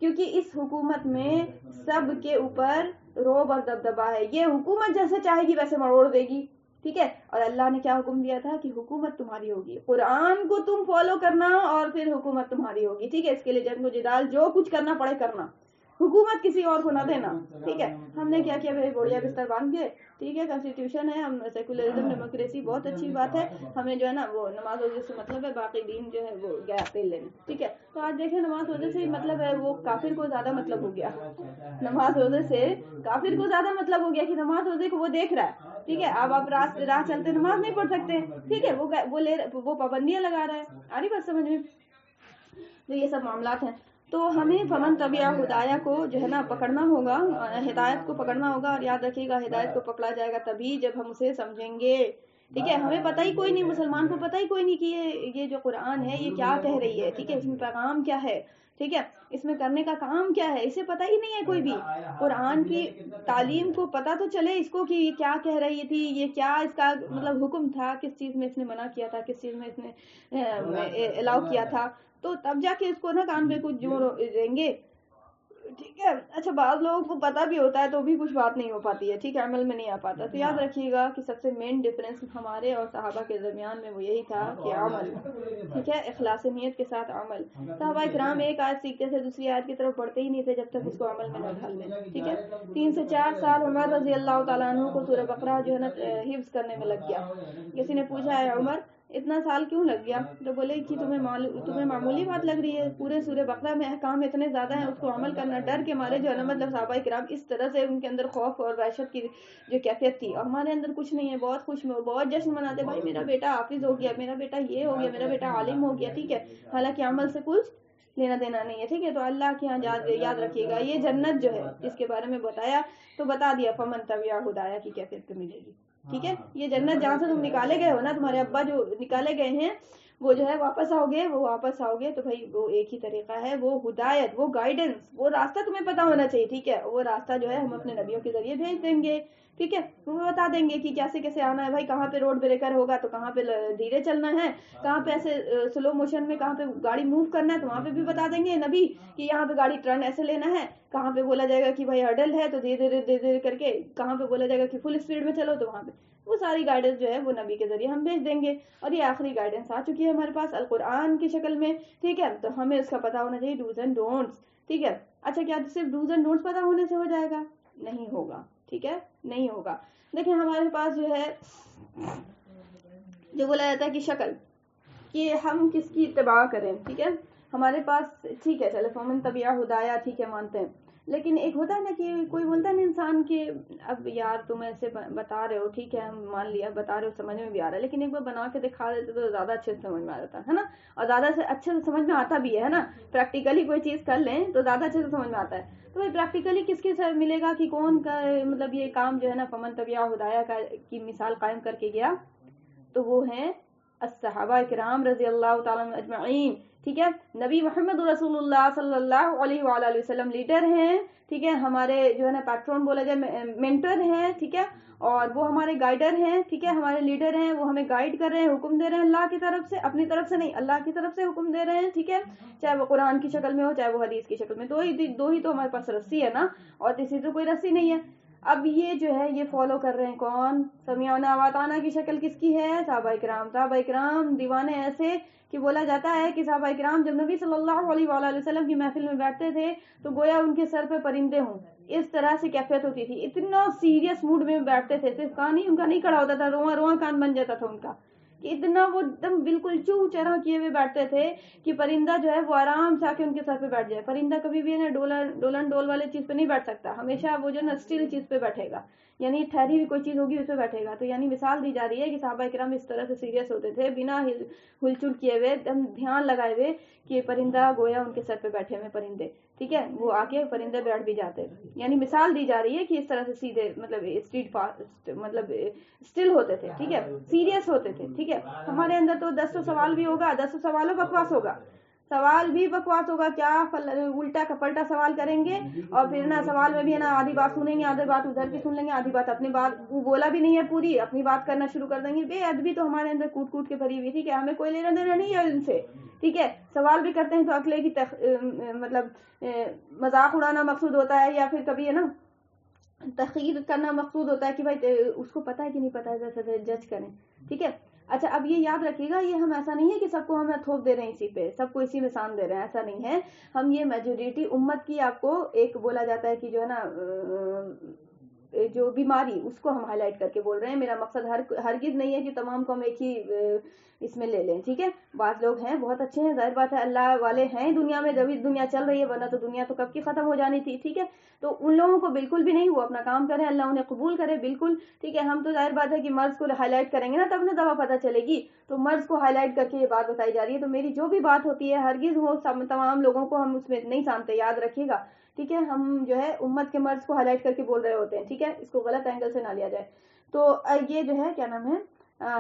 کیونکہ اس حکومت میں سب کے اوپر روب اور دبدبا ہے. یہ حکومت جیسے چاہے گی ویسے مروڑ دے گی، ٹھیک ہے. اور اللہ نے کیا حکم دیا تھا کہ حکومت تمہاری ہوگی، قرآن کو تم فالو کرنا اور پھر حکومت تمہاری ہوگی، ٹھیک ہے. اس کے لیے جنگ و جدال جو کچھ کرنا پڑے کرنا، حکومت کسی اور کو نہ دینا، ٹھیک ہے. ہم نے کیا کیا بھائی؟ بڑھیا بستر باندھ کے، ٹھیک ہے، کنسٹیٹیوشن ہے، ہم سیکولرزم ڈیموکریسی بہت اچھی بات ہے، ہمیں جو ہے نا وہ نماز روزے سے مطلب ہے، باقی دین جو ہے وہ گیا تیل لینا، ٹھیک ہے. تو آج دیکھیں نماز روزے سے مطلب ہے، وہ کافر کو زیادہ مطلب ہو گیا، نماز روزے سے کافر کو زیادہ مطلب ہو گیا کہ نماز روزے کو وہ دیکھ رہا ہے، ٹھیک ہے. اب آپ راہ چلتے نماز نہیں پڑھ سکتے، ٹھیک ہے، وہ پابندیاں لگا رہا ہے. آ رہی بات سمجھ میں؟ تو یہ سب معاملات ہیں. تو ہمیں فمن تبع ہدایہ کو جو ہے نا پکڑنا ہوگا، ہدایت کو پکڑنا ہوگا. اور یاد رکھیے گا ہدایت کو پکڑا جائے گا تبھی جب ہم اسے سمجھیں گے، ٹھیک ہے. ہمیں پتہ ہی کوئی نہیں، مسلمان کو پتہ ہی کوئی نہیں کہ یہ جو قرآن ہے یہ کیا کہہ رہی ہے، ٹھیک ہے، اس میں پیغام کیا ہے، ٹھیک ہے، اس میں کرنے کا کام کیا ہے، اسے پتہ ہی نہیں ہے کوئی بھی. قرآن کی تعلیم کو پتہ تو چلے اس کو کہ یہ کیا کہہ رہی تھی، یہ کیا اس کا مطلب حکم تھا، کس چیز میں اس نے منع کیا تھا، کس چیز میں اس نے الاؤ کیا تھا، تو تب جا کے اس کو نا کان پہ کچھ جوڑ دیں گے، ٹھیک ہے. اچھا بعض لوگوں کو پتہ بھی ہوتا ہے تو بھی کچھ بات نہیں ہو پاتی ہے، ٹھیک ہے، عمل میں نہیں آ پاتا. تو یاد رکھیے گا کہ سب سے مین ڈفرینس ہمارے اور صحابہ کے درمیان میں وہ یہی تھا کہ عمل، ٹھیک ہے، اخلاص نیت کے ساتھ عمل. صحابہ کرام ایک آیت سیکھتے تھے دوسری آیت کی طرف بڑھتے ہی نہیں تھے جب تک اس کو عمل میں نہ ڈھال لیں، ٹھیک ہے. 3 سے 4 سال عمر رضی اللہ تعالیٰ عنہ کو سورہ بقرہ جو ہے نا حفظ کرنے میں لگ گیا. کسی نے پوچھا ہے عمر اتنا سال کیوں لگ گیا؟ تو بولے کہ تمہیں معمولی بات لگ رہی ہے، پورے سورہ بقرہ میں احکام اتنے زیادہ ہیں، اس کو عمل کرنا ڈر کے مارے جو ہے نا مطلب صحابہ کرام اس طرح سے ان کے اندر خوف اور وحشت کی جو کیفیت تھی. اور ہمارے اندر کچھ نہیں ہے، بہت خوش میں بہت جشن مناتے، بھائی میرا بیٹا حافظ ہو گیا، میرا بیٹا یہ ہو گیا، میرا بیٹا عالم ہو گیا، ٹھیک ہے، حالانکہ عمل سے کچھ لینا دینا نہیں ہے، ٹھیک ہے. تو اللہ کے یہاں یاد رکھیے گا یہ جنت جو ہے جس کے بارے میں بتایا تو بتا دیا فمن تبع ہدایہ کی کیفیت ملے گی، ٹھیک ہے. یہ جنت جہاں سے تم نکالے گئے ہو نا، تمہارے ابا جو نکالے گئے ہیں وہ جو ہے واپس آؤ گے تو بھائی وہ ایک ہی طریقہ ہے، وہ ہدایت، وہ گائیڈنس، وہ راستہ تمہیں پتا ہونا چاہیے، ٹھیک ہے. وہ راستہ جو ہے ہم اپنے نبیوں کے ذریعے بھیج دیں گے، ٹھیک ہے. وہ بتا دیں گے کہ کیسے کیسے آنا ہے بھائی، کہاں پہ روڈ بریکر ہوگا تو کہاں پہ دھیرے چلنا ہے، کہاں پہ ایسے سلو موشن میں کہاں پہ گاڑی موو کرنا ہے تو وہاں پہ بھی بتا دیں گے نبی کہ یہاں پہ گاڑی ٹرن ایسے لینا ہے، کہاں پہ بولا جائے گا کہ بھائی ہڈل ہے تو دھیرے دھیرے کر کے، کہاں پہ بولا جائے گا کہ فل اسپیڈ میں چلو تو وہاں پہ وہ ساری گائیڈنس جو ہے وہ نبی کے ذریعے ہم بھیج دیں گے. اور یہ آخری گائیڈنس آ چکی ہے ہمارے پاس القرآن کی شکل میں، ٹھیک ہے. تو ہمیں اس کا پتا ہونا چاہیے ڈوز اینڈ ڈونٹس، ٹھیک ہے. اچھا کیا صرف ڈوز اینڈ ڈونٹس پتا ہونے سے ہو جائے گا؟ نہیں ہوگا، ٹھیک ہے، نہیں ہوگا. دیکھیں ہمارے پاس جو ہے جو بولا جاتا ہے کہ شکل کہ ہم کس کی اتباع کریں، ٹھیک ہے. ہمارے پاس ٹھیک ہے چلے فمن تبع ہدایا ٹھیک ہے مانتے ہیں، لیکن ایک ہوتا ہے نا کہ کوئی بولتا ہے نا انسان کہ اب یار تم ایسے بتا رہے ہو ٹھیک ہے ہم مان لیا بتا رہے ہو سمجھ میں بھی آ رہا ہے، لیکن ایک بار بنا کے دکھا دیتے تو زیادہ اچھے سے سمجھ میں آ جاتا ہے نا، اور زیادہ سے اچھے سے سمجھ میں آتا بھی ہے نا، پریکٹیکلی کوئی چیز کر لیں تو زیادہ اچھے سے سمجھ میں آتا ہے۔ تو پریکٹیکلی کس کے ساتھ ملے گا کہ کون کا مطلب یہ کام جو ہے نا فمن تبع ہدایا کی مثال قائم کر کے گیا، تو وہ ہیں الصحابہ کرام رضی اللہ تعالیٰ عنہم اجمعین، ٹھیک ہے۔ نبی محمد رسول اللہ صلی اللہ علیہ وآلہ وسلم لیڈر ہیں، ٹھیک ہے، ہمارے جو ہے نا پیٹرون بولا جائے مینٹر ہیں، ٹھیک ہے، اور وہ ہمارے گائیڈر ہیں، ٹھیک ہے، ہمارے لیڈر ہیں، وہ ہمیں گائیڈ کر رہے ہیں، حکم دے رہے ہیں اللہ کی طرف سے، اپنی طرف سے نہیں اللہ کی طرف سے حکم دے رہے ہیں، ٹھیک ہے، چاہے وہ قرآن کی شکل میں ہو چاہے وہ حدیث کی شکل میں، دو ہی تو ہمارے پاس رسی ہے نا، اور تیسری تو کوئی رسی نہیں ہے۔ اب یہ جو ہے یہ فالو کر رہے ہیں کون؟ سمیعنا واطعنا کی شکل کس کی ہے؟ صحابہ کرام۔ صحابہ کرام دیوانے ایسے کہ بولا جاتا ہے کہ صحابہ کرام جب نبی صلی اللہ علیہ وآلہ وسلم کی محفل میں بیٹھتے تھے تو گویا ان کے سر پہ پرندے ہوں، اس طرح سے کیفیت ہوتی تھی، اتنا سیریس موڈ میں بیٹھتے تھے، صرف کان ہی ان کا نہیں کھڑا ہوتا تھا، رواں رواں کان بن جاتا تھا ان کا، کہ اتنا وہ ایک دم بالکل چوہ چرا کیے ہوئے بیٹھتے تھے کہ پرندہ جو ہے وہ آرام سے آ کے ان کے سر پہ بیٹھ جائے۔ پرندہ کبھی بھی نا ڈولن ڈول والے چیز پہ نہیں بیٹھ سکتا، ہمیشہ وہ جو نا اسٹل چیز پہ بیٹھے گا، یعنی ٹھہری ہوئی کوئی چیز ہوگی اس پہ بیٹھے گا۔ تو یعنی مثال دی جا رہی ہے کہ صحابہ کرام اس طرح سے سیریس ہوتے تھے بنا ہل چل کیے ہوئے، دھیان لگائے ہوئے کہ پرندہ گویا ان کے سر پہ بیٹھے ہوئے پرندے، ٹھیک ہے، وہ آ کے پرندے بیٹھ بھی جاتے، یعنی مثال دی جا رہی ہے کہ اس طرح سے سیدھے مطلب اسٹریٹ فاسٹ مطلب اسٹل ہوتے تھے، ٹھیک ہے، سیریس ہوتے تھے، ٹھیک ہے۔ ہمارے اندر تو 10 سوال بھی ہوگا، 10 سوالوں بکواس ہوگا، سوال بھی بکواس ہوگا، کیا الٹا پلٹا سوال کریں گے، اور پھر نا سوال میں بھی ہے نا آدھی بات سنیں گے، آدھی بات ادھر کی سن لیں گے، آدھی بات اپنی بات وہ بولا بھی نہیں ہے پوری اپنی بات کرنا شروع کر دیں گے، بے ادبی تو ہمارے اندر کوٹ کوٹ کے بھری ہوئی، ٹھیک ہے، ہمیں کوئی لینا دینا نہیں ہے ان سے، ٹھیک ہے۔ سوال بھی کرتے ہیں تو اگلے کی مطلب مذاق اڑانا مقصود ہوتا ہے، یا پھر کبھی ہے نا تحقیر کرنا مقصود ہوتا ہے کہ بھائی اس کو پتہ ہے کہ نہیں پتہ ہے، جیسے جج کریں، ٹھیک ہے۔ اچھا اب یہ یاد رکھیے گا، یہ ہم ایسا نہیں ہے کہ سب کو ہم تھوپ دے رہے ہیں اسی پہ، سب کو اسی میں سان دے رہے ہیں، ایسا نہیں ہے، ہم یہ میجورٹی امت کی آپ کو ایک بولا جاتا ہے کہ جو ہے نا جو بیماری اس کو ہم ہائی لائٹ کر کے بول رہے ہیں، میرا مقصد ہرگز نہیں ہے کہ تمام کو ہم ایک ہی اس میں لے لیں، ٹھیک ہے۔ بعض لوگ ہیں بہت اچھے ہیں، ظاہر بات ہے اللہ والے ہیں دنیا میں، جبھی دنیا چل رہی ہے، ورنہ تو دنیا تو کب کی ختم ہو جانی تھی، ٹھیک ہے۔ تو ان لوگوں کو بالکل بھی نہیں، وہ اپنا کام کریں، اللہ انہیں قبول کرے، بالکل ٹھیک ہے۔ ہم تو ظاہر بات ہے کہ مرض کو ہائی لائٹ کریں گے نا تب نا دوا پتہ چلے گی، تو مرض کو ہائی لائٹ کر کے یہ بات بتائی جا رہی ہے، تو میری جو بھی بات ہوتی ہے ہرگز وہ تمام لوگوں کو ہم اس میں نہیں سانتے، یاد رکھیے گا، ٹھیک ہے۔ ہم جو ہے امت کے مرض کو ہائی لائٹ کر کے بول رہے ہوتے ہیں، ٹھیک ہے، اس کو غلط اینگل سے نہ لیا جائے۔ تو یہ جو ہے کیا نام ہے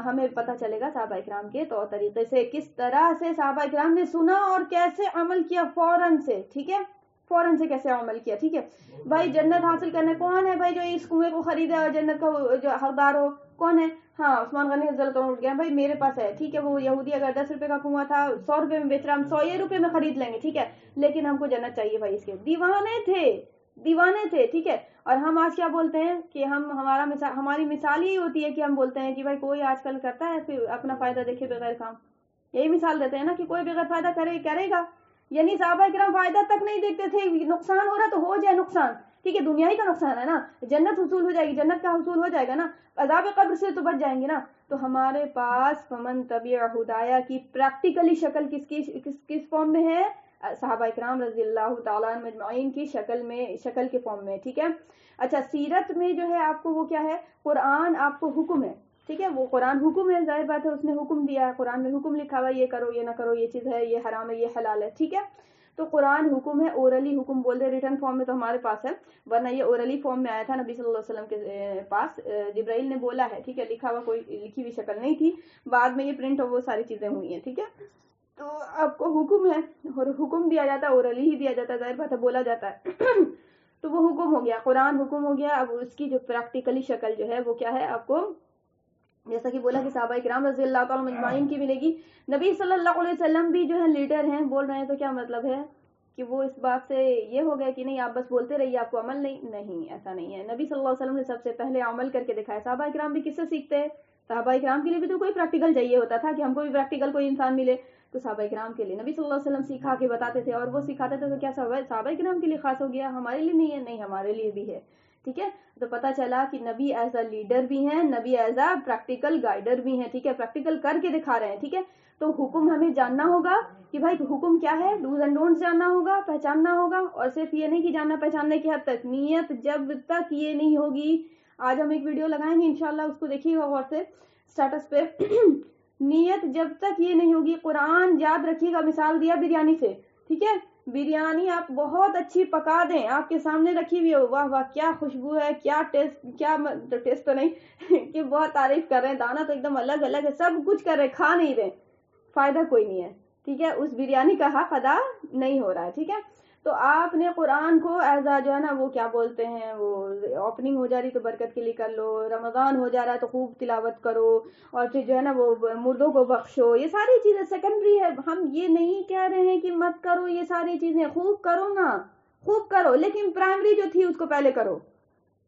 ہمیں پتہ چلے گا صحابہ کرام کے طور طریقے سے، کس طرح سے صحابہ کرام نے سنا اور کیسے عمل کیا فوراً سے، ٹھیک ہے، فوراً سے کیسے عمل کیا، ٹھیک ہے۔ بھائی جنت حاصل کرنے کون ہے بھائی جو اس کنویں کو خریدے اور جنت کا جو حقدار ہو، کون ہے؟ ہاں عثمان غنی رضی اللہ عنہ اٹھ گیا، بھائی میرے پاس ہے، ٹھیک ہے، وہ یہودی اگر 10 روپے کا کنواں تھا 100 روپے میں بیچ رہا، ہم 100 روپے میں خرید لیں گے، ٹھیک ہے، لیکن ہم کو جنت چاہیے بھائی، اس کے دیوانے تھے، ٹھیک ہے۔ اور ہم آج کیا بولتے ہیں کہ ہماری مثال ہی ہوتی ہے کہ ہم بولتے ہیں کہ بھائی کوئی آج کل کرتا ہے پھر اپنا فائدہ دیکھے بغیر کام، یہی مثال دیتے ہیں نا کہ کوئی بغیر فائدہ کرے گا، یعنی صحابہ کرام فائدہ تک نہیں دیکھتے تھے، نقصان ہو رہا تو ہو جائے نقصان، ٹھیک ہے، دنیا ہی کا نقصان ہے نا، جنت حصول ہو جائے گی، جنت کا حصول ہو جائے گا نا، عذاب قبر سے تو بچ جائیں گے نا۔ تو ہمارے پاس فمن تبع ہدایا کی پریکٹیکلی شکل کس فارم میں ہے؟ صحابہ کرام رضی اللہ تعالیٰ عنہ مجمعین کی شکل کے فارم میں، ٹھیک ہے۔ اچھا سیرت میں جو ہے آپ کو وہ کیا ہے؟ قرآن آپ کو حکم ہے، ٹھیک ہے، وہ قرآن حکم ہے، ظاہر بات ہے اس نے حکم دیا ہے، قرآن میں حکم لکھا ہوا ہے، یہ کرو یہ نہ کرو، یہ چیز ہے، یہ حرام ہے، یہ حلال ہے، ٹھیک ہے۔ تو قرآن حکم ہے، اورلی حکم بول دے، ریٹن فارم میں تو ہمارے پاس ہے، ورنہ یہ اورلی فارم میں آیا تھا نبی صلی اللہ علیہ وسلم کے پاس، جبرائیل نے بولا ہے، ٹھیک ہے، لکھا ہوا کوئی لکھی ہوئی شکل نہیں تھی، بعد میں یہ پرنٹ اور وہ ساری چیزیں ہوئی ہیں، ٹھیک ہے۔ تو آپ کو حکم ہے، اور حکم دیا جاتا ہے اورلی ہی دیا جاتا ہے، ظاہر بات ہے بولا جاتا ہے تو وہ حکم ہو گیا، قرآن حکم ہو گیا۔ اب اس کی جو پریکٹیکلی شکل جو ہے وہ کیا ہے آپ کو، جیسا کہ بولا کہ صحابہ کرام رضی اللہ تعالیٰ مجمعین کی ملے گی، نبی صلی اللہ علیہ وسلم بھی جو ہے لیڈر ہیں، بول رہے ہیں، تو کیا مطلب ہے کہ وہ اس بات سے یہ ہو گیا کہ نہیں آپ بس بولتے رہیے آپ کو عمل نہیں، ایسا نہیں ہے۔ نبی صلی اللہ علیہ وسلم نے سب سے پہلے عمل کر کے دکھایا، صحابہ کرام بھی کس سے سیکھتے ہیں؟ صحابہ کرام کے لیے بھی تو کوئی پریکٹیکل چاہیے ہوتا تھا کہ ہم کو بھی پریکٹیکل کوئی انسان ملے، تو صحابہ کرام کے لیے نبی صلی اللہ علیہ وسلم سکھا کے بتاتے تھے، اور وہ سکھاتے تھے، تو کیا صحابہ کرام کے لیے خاص ہو گیا، ہمارے لیے نہیں ہے؟ نہیں، ہمارے لیے بھی ہے، ٹھیک ہے. تو پتا چلا کہ نبی ایز اے لیڈر بھی ہیں, نبی ایز اے پریکٹیکل گائیڈر بھی ہیں, ٹھیک ہے, پریکٹیکل کر کے دکھا رہے ہیں. ٹھیک ہے, تو حکم ہمیں جاننا ہوگا کہ بھائی حکم کیا ہے, ڈوز اینڈ ڈونٹس جاننا ہوگا, پہچاننا ہوگا. اور صرف یہ نہیں کہ جاننا پہچاننے کی حد تک, نیت جب تک یہ نہیں ہوگی, آج ہم ایک ویڈیو لگائیں گے انشاءاللہ, اس کو دیکھیے گا غور سے اسٹیٹس پہ. نیت جب تک یہ نہیں ہوگی, قرآن یاد رکھیے گا, مثال دیا بریانی سے. ٹھیک ہے, بریانی آپ بہت اچھی پکا دیں, آپ کے سامنے رکھی ہوئی ہو, واہ واہ کیا خوشبو ہے, کیا ٹیسٹ, کیا ٹیسٹ تو نہیں کہ بہت تعریف کر رہے ہیں, دانا تو ایک دم الگ الگ ہے, سب کچھ کر رہے, کھا نہیں رہے, فائدہ کوئی نہیں ہے. ٹھیک ہے, اس بریانی کا حق ادا نہیں ہو رہا ہے. ٹھیک ہے, تو آپ نے قرآن کو ایز اے جو ہے نا وہ کیا بولتے ہیں, وہ اوپننگ ہو جا رہی تو برکت کے لیے کر لو, رمضان ہو جا رہا ہے تو خوب تلاوت کرو, اور پھر جو ہے نا وہ مردوں کو بخشو, یہ ساری چیزیں سیکنڈری ہے. ہم یہ نہیں کہہ رہے ہیں کہ مت کرو یہ ساری چیزیں, خوب کرو نا, خوب کرو, لیکن پرائمری جو تھی اس کو پہلے کرو.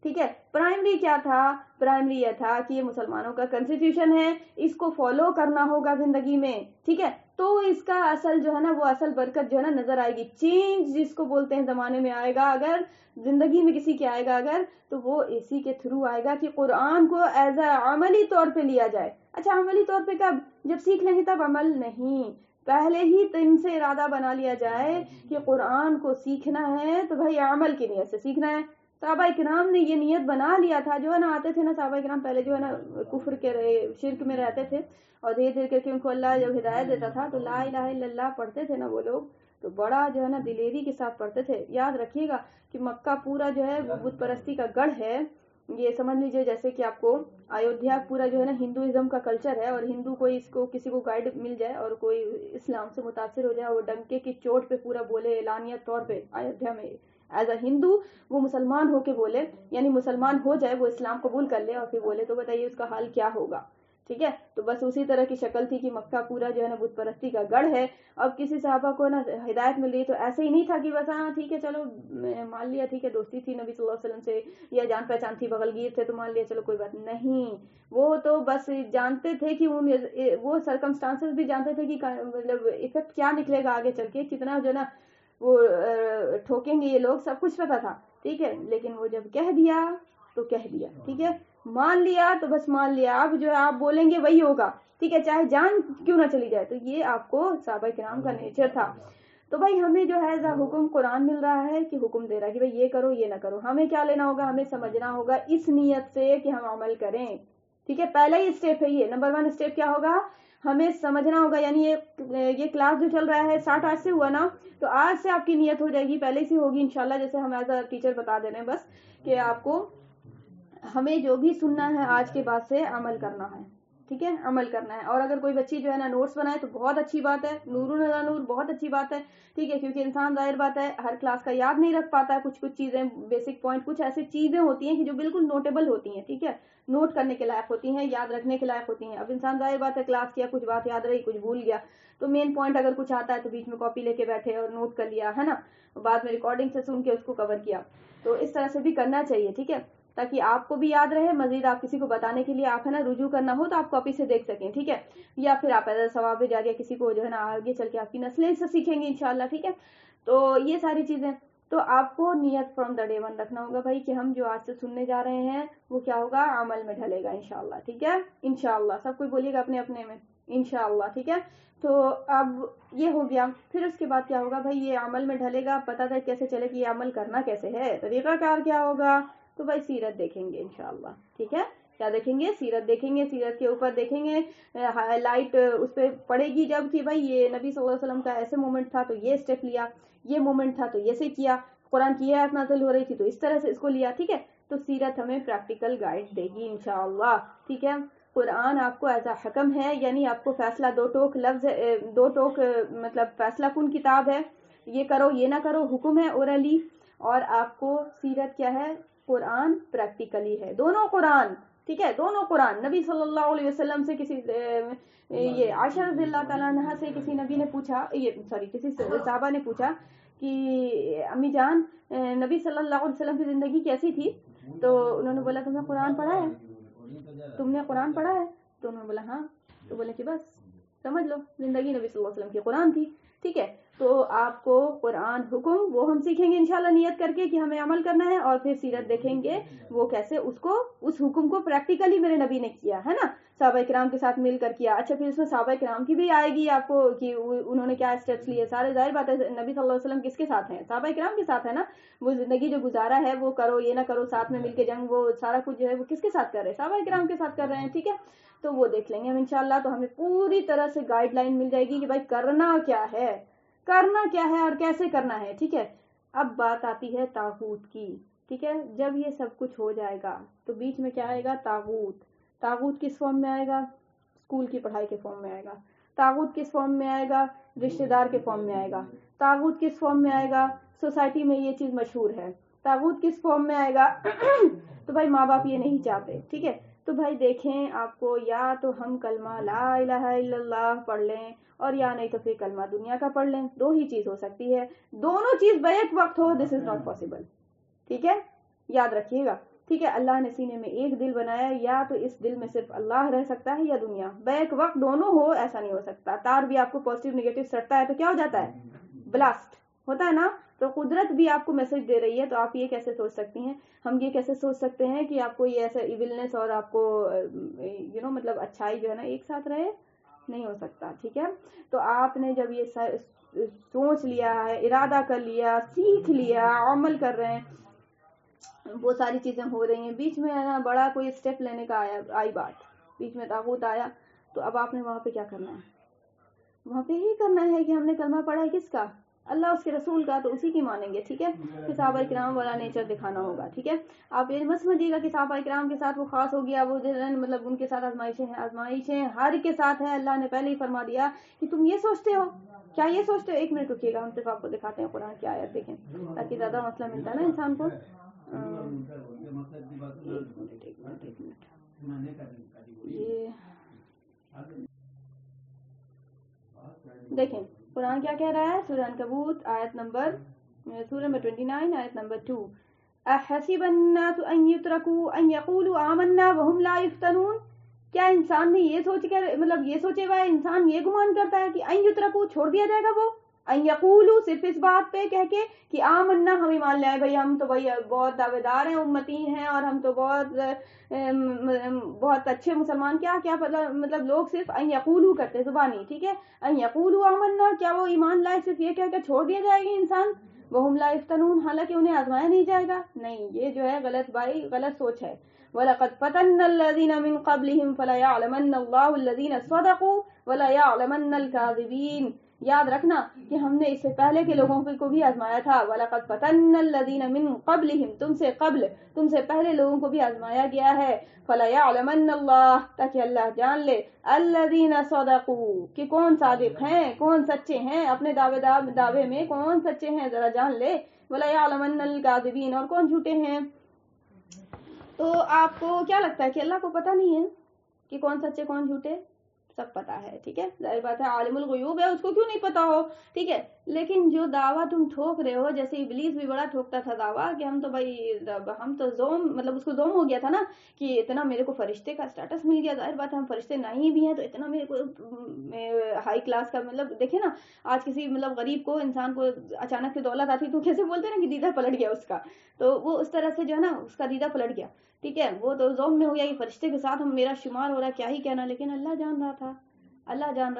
ٹھیک ہے, پرائمری کیا تھا, پرائمری یہ تھا کہ یہ مسلمانوں کا کنسٹیٹیوشن ہے, اس کو فالو کرنا ہوگا زندگی میں. ٹھیک ہے, تو اس کا اصل جو ہے نا وہ اصل برکت جو ہے نا نظر آئے گی. چینج جس کو بولتے ہیں زمانے میں آئے گا, اگر زندگی میں کسی کے آئے گا اگر, تو وہ اسی کے تھرو آئے گا کہ قرآن کو ایز اے عملی طور پہ لیا جائے. اچھا, عملی طور پہ کب, جب سیکھ لیں گے تب, عمل نہیں, پہلے ہی ان سے ارادہ بنا لیا جائے کہ قرآن کو سیکھنا ہے تو بھائی عمل کی نیت سے سیکھنا ہے. صحابہ کرام نے یہ نیت بنا لیا تھا, جو ہے نا آتے تھے نا صحابہ کرام پہلے جو ہے نا کفر کے شرک میں رہتے تھے, اور دھیرے دھیرے کر کے ان کو اللہ جب ہدایت دیتا تھا تو لا الہ الا اللہ پڑھتے تھے نا وہ لوگ, تو بڑا جو ہے نا دلیری کے ساتھ پڑھتے تھے. یاد رکھیے گا کہ مکہ پورا جو ہے وہ بت پرستی کا گڑھ ہے. یہ سمجھ لیجیے جیسے کہ آپ کو ایودھیا پورا جو ہے نا ہندوازم کا کلچر ہے, اور ہندو کوئی اس کو کسی کو گائیڈ مل جائے اور کوئی اسلام سے متاثر ہو جائے, وہ ڈنکے کی چوٹ پہ پورا بولے اعلانیہ طور پہ ایودھیا میں ایز اے ہندو, وہ مسلمان ہو کے بولے, یعنی مسلمان ہو جائے, وہ اسلام قبول کر لے اور پھر بولے, تو بتائیے اس کا حال کیا ہوگا. ٹھیک ہے, تو بس اسی طرح کی شکل تھی کہ مکہ پورا جو ہے نا بت پرستی کا گڑھ ہے. اب کسی صحابہ کو نا ہدایت مل رہی تو ایسے ہی نہیں تھا کہ بس ہاں ٹھیک ہے چلو مان لیا, ٹھیک ہے دوستی تھی نبی صلی اللہ علیہ وسلم سے, یا جان پہچان تھی, بغل گیر تھے تو مان لیا چلو کوئی بات نہیں. وہ تو بس جانتے تھے کہ وہ سرکمسٹانسز بھی جانتے تھے کہ مطلب افیکٹ کیا نکلے گا آگے چل کے, کتنا جو ہے نا وہ ٹھوکیں گے یہ لوگ, سب کچھ پتا تھا. ٹھیک ہے, لیکن وہ جب کہہ دیا تو کہہ دیا. ٹھیک ہے, مان لیا تو بس مان لیا, اب جو ہے آپ بولیں گے وہی ہوگا. ٹھیک ہے, چاہے جان کیوں نہ چلی جائے. تو یہ آپ کو صحابہ کرام کا نیچر تھا. تو بھائی ہمیں جو ہے حکم قرآن مل رہا ہے کہ حکم دے رہا ہے کہ بھائی یہ کرو یہ نہ کرو, ہمیں کیا لینا ہوگا, ہمیں سمجھنا ہوگا اس نیت سے کہ ہم عمل کریں. ٹھیک ہے, پہلا ہی اسٹیپ ہے یہ, نمبر 1 اسٹیپ کیا ہوگا, ہمیں سمجھنا ہوگا. یعنی یہ کلاس جو چل رہا ہے 60 آج سے ہوا نا, تو آج سے آپ کی نیت ہو جائے گی, پہلے سے ہوگی انشاءاللہ, جیسے ہم ایز اے ٹیچر بتا دے رہے ہیں بس, کہ آپ کو ہمیں جو بھی سننا ہے آج کے بعد سے عمل کرنا ہے. ٹھیک ہے, عمل کرنا ہے. اور اگر کوئی بچی جو ہے نا نوٹس بنائے تو بہت اچھی بات ہے, نور علی نور, بہت اچھی بات ہے. ٹھیک ہے, کیونکہ انسان ظاہر بات ہے ہر کلاس کا یاد نہیں رکھ پاتا ہے, کچھ چیزیں بیسک پوائنٹ, کچھ ایسی چیزیں ہوتی ہیں کہ جو بالکل نوٹیبل ہوتی ہیں. ٹھیک ہے, نوٹ کرنے کے لائق ہوتی ہیں, یاد رکھنے کے لائق ہوتی ہیں. اب انسان ظاہر بات ہے کلاس کیا, کچھ بات یاد رہی, کچھ بھول گیا, تو مین پوائنٹ اگر کچھ آتا ہے تو بیچ میں کاپی لے کے بیٹھے اور نوٹ کر لیا ہے نا, بعد میں ریکارڈنگ سے سن کے اس کو کور کیا. تو اس طرح سے بھی کرنا چاہیے. ٹھیک ہے, تاکہ آپ کو بھی یاد رہے, مزید آپ کسی کو بتانے کے لیے آپ ہے نا رجوع کرنا ہو تو آپ کاپی سے دیکھ سکیں. ٹھیک ہے, یا پھر آپ ایسا ثواب جاریہ کسی کو جو ہے نا آگے چل کے آپ کی نسلیں سے سیکھیں گے انشاءاللہ. ٹھیک ہے, تو یہ ساری چیزیں, تو آپ کو نیت فرام دا ڈے 1 رکھنا ہوگا بھائی کہ ہم جو آج سے سننے جا رہے ہیں وہ کیا ہوگا, عمل میں ڈھلے گا انشاءاللہ. ٹھیک ہے, انشاءاللہ, سب کوئی بولیے گا اپنے اپنے میں انشاءاللہ. ٹھیک ہے, تو اب یہ ہو گیا. پھر اس کے بعد کیا ہوگا بھائی, یہ عمل میں ڈھلے گا, پتہ تھا کیسے چلے کہ یہ عمل کرنا کیسے ہے, طریقہ کار کیا ہوگا, تو بھائی سیرت دیکھیں گے انشاءاللہ. ٹھیک ہے, کیا دیکھیں گے, سیرت دیکھیں گے. سیرت کے اوپر دیکھیں گے, لائٹ اس پہ پڑے گی جب کہ بھائی یہ نبی صلی اللہ علیہ وسلم کا ایسے مومنٹ تھا تو یہ اسٹیپ لیا, یہ مومنٹ تھا تو یہ سے کیا, قرآن کی آیت نازل ہو رہی تھی تو اس طرح سے اس کو لیا. ٹھیک ہے, تو سیرت ہمیں پریکٹیکل گائیڈ دے گی انشاءاللہ. ٹھیک ہے, قرآن آپ کو ایسا حکم ہے, یعنی آپ کو فیصلہ دو ٹوک مطلب فیصلہ کن کتاب ہے, یہ کرو یہ نہ کرو, حکم ہے اورلی, اور آپ کو سیرت کیا ہے, قرآن پریکٹیکلی ہے, دونوں قرآن. ٹھیک ہے, دونوں قرآن. نبی صلی اللہ علیہ وسلم سے کسی یہ عائشہ رضی اللہ تعالیٰ عنہا سے کسی نبی نے پوچھا, کسی صحابہ نے پوچھا کہ امی جان نبی صلی اللہ علیہ وسلم کی زندگی کیسی تھی, تو انہوں نے بولا تم نے قرآن پڑھا ہے, تم نے قرآن پڑھا ہے, تو انہوں نے بولا ہاں, تو بولے کہ بس سمجھ لو زندگی نبی صلی اللہ علیہ وسلم کی قرآن تھی. ٹھیک ہے, تو آپ کو قرآن حکم وہ ہم سیکھیں گے انشاءاللہ نیت کر کے کہ ہمیں عمل کرنا ہے، اور پھر سیرت دیکھیں گے وہ کیسے اس حکم کو پریکٹیکلی میرے نبی نے کیا ہے نا، صحابہ کرام کے ساتھ مل کر کیا. اچھا پھر اس میں صحابہ کرام کی بھی آئے گی آپ کو کہ انہوں نے کیا اسٹیپس لیے. سارے ظاہر بات ہے نبی صلی اللہ علیہ وسلم کس کے ساتھ ہیں؟ صحابہ کرام کے ساتھ ہے نا. وہ زندگی جو گزارا ہے وہ کرو یہ نہ کرو ساتھ میں مل کے جنگ، وہ سارا کچھ جو ہے وہ کس کے ساتھ کر رہے ہیں؟ صحابہ کرام کے ساتھ کر رہے ہیں. ٹھیک ہے، تو وہ دیکھ لیں گے ہم انشاءاللہ. تو ہمیں پوری طرح سے گائیڈ لائن مل جائے گی کہ بھائی کرنا کیا ہے اور کیسے کرنا ہے. ٹھیک ہے، اب بات آتی ہے طاغوت کی. ٹھیک ہے، جب یہ سب کچھ ہو جائے گا تو بیچ میں کیا آئے گا؟ طاغوت کس فارم میں آئے گا؟ اسکول کی پڑھائی کے فارم میں آئے گا. طاغوت کس فارم میں آئے گا؟ رشتہ دار کے فارم میں آئے گا. طاغوت کس فارم میں آئے گا؟ سوسائٹی میں یہ چیز مشہور ہے. طاغوت کس فارم میں آئے گا؟ تو بھائی ماں باپ یہ نہیں چاہتے. ٹھیک ہے، تو بھائی دیکھیں آپ کو یا تو ہم کلمہ لا الہ الا اللہ پڑھ لیں، اور یا نہیں تو پھر کلمہ دنیا کا پڑھ لیں. دو ہی چیز ہو سکتی ہے، دونوں چیز بیک وقت ہو. دس از ناٹ پاسبل. ٹھیک ہے، یاد رکھیے گا. ٹھیک ہے، اللہ نے سینے میں ایک دل بنایا، یا تو اس دل میں صرف اللہ رہ سکتا ہے یا دنیا. بیک وقت دونوں ہو ایسا نہیں ہو سکتا. تار بھی آپ کو پازیٹیو نگیٹو سٹتا ہے تو کیا ہو جاتا ہے؟ بلاسٹ ہوتا ہے نا. تو قدرت بھی آپ کو میسج دے رہی ہے. تو آپ یہ کیسے سوچ سکتی ہیں، ہم یہ کیسے سوچ سکتے ہیں کہ آپ کو یہ ایسا ایولنس اور آپ کو مطلب اچھائی جو ہے نا ایک ساتھ رہے؟ نہیں ہو سکتا. ٹھیک ہے، تو آپ نے جب یہ سوچ لیا ہے، ارادہ کر لیا، سیکھ لیا، عمل کر رہے ہیں، وہ ساری چیزیں ہو رہی ہیں. بیچ میں نا بڑا کوئی اسٹیپ لینے کا آئی بات، بیچ میں طاغوت آیا، تو اب آپ نے وہاں پہ کیا کرنا ہے؟ وہاں پہ ہی کرنا ہے کہ ہم نے کلمہ پڑھا ہے کس کا؟ اللہ اس کے رسول کا، تو اسی کی مانیں گے. ٹھیک ہے، کہ صحابہ کرام والا نیچر دکھانا ہوگا. ٹھیک ہے، آپ یہ مت سمجھیے گا کہ صحابہ کرام کے ساتھ وہ خاص ہو گیا، وہ مطلب ان کے ساتھ آزمائشیں ہر کے ساتھ ہیں. اللہ نے پہلے ہی فرما دیا کہ تم یہ سوچتے ہو. کیا یہ سوچتے ہو؟ ایک منٹ رکیے گا، ہم صرف آپ کو دکھاتے ہیں قرآن کی آیت دیکھیں تاکہ زیادہ مسئلہ ملتا ہے نا انسان کو. یہ دیکھیں قرآن کیا کہہ رہا ہے. سورہ عنکبوت آیت نمبر سورہ میں 29 آیت نمبر 2. احسب الناس ان يتركوا ان يقولوا آمنا وهم لا يفتنون. کیا انسان نے یہ سوچ کر مطلب یہ سوچے گا، انسان یہ گمان کرتا ہے کہ ان يتركوا چھوڑ دیا جائے گا، وہ ان يقولوا صرف اس بات پہ کہہ کے کہ آمنا ہم ایمان لے آئے، بھائی ہم تو بھائی بہت دعوے دار ہیں، امتی ہیں، اور ہم تو بہت اچھے مسلمان. کیا مطلب لوگ صرف ان يقولوا کرتے زبانی. ٹھیک ہے، ان يقولوا آمنا، کیا وہ ایمان لائے صرف یہ کہہ کے چھوڑ دیا جائے گی انسان؟ وَهُمْ لَا يَفْتَنُونَ، حالانکہ انہیں آزمایا نہیں جائے گا. نہیں، یہ جو ہے غلط سوچ ہے. وَلَقَدْ فَتَنَّا الَّذِينَ مِن قَبْلِهِمْ فَلَيَعْلَمَنَّ اللَّهُ الَّذِينَ صَدَقُوا وَلَيَعْلَمَنَّ الْكَاذِبِينَ. یاد رکھنا کہ ہم نے اس سے پہلے کے لوگوں کو بھی آزمایا تھا. وَلَقَدْ فَتَنَّا الَّذِينَ مِن قَبْلِهِمْ، تم سے پہلے لوگوں کو بھی آزمایا گیا ہے. فَلَيَعْلَمَنَّ اللَّهُ، تاکہ اللہ جان لے، الَّذِينَ صَدَقُوا، کہ کون صادق ہیں، کون سچے ہیں، اپنے دعوے میں کون سچے ہیں ذرا جان لے. وَلَيَعْلَمَنَّ الْكَاذِبِينَ، اور کون جھوٹے ہیں. تو آپ کو کیا لگتا ہے کہ اللہ کو پتہ نہیں ہے کہ کون سچے کون جھوٹے؟ سب پتا ہے. ٹھیک ہے، ظاہر بات ہے عالم الغیوب ہے، اس کو کیوں نہیں پتا ہو. ٹھیک ہے، لیکن جو دعویٰ تم ٹھوک رہے ہو، جیسے ابلیس بھی بڑا ٹھوکتا تھا دعویٰ کہ ہم تو زوم، مطلب اس کو زوم ہو گیا تھا نا کہ اتنا میرے کو فرشتے کا اسٹیٹس مل گیا. ظاہر بات ہے ہم فرشتے نہیں بھی ہیں تو اتنا میرے کو ہائی کلاس کا، مطلب دیکھیں نا آج کسی مطلب غریب کو، انسان کو اچانک سے دولت آتی تو کیسے بولتے ہیں نا کہ دیدہ پلٹ گیا اس کا. تو وہ اس طرح سے جو ہے نا اس کا دیدہ پلٹ گیا. ٹھیک ہے، وہ تو زوم میں ہو گیا کہ فرشتے کے ساتھ ہم میرا شمار ہو رہا ہے، کیا ہی کہنا. لیکن اللہ جان رہا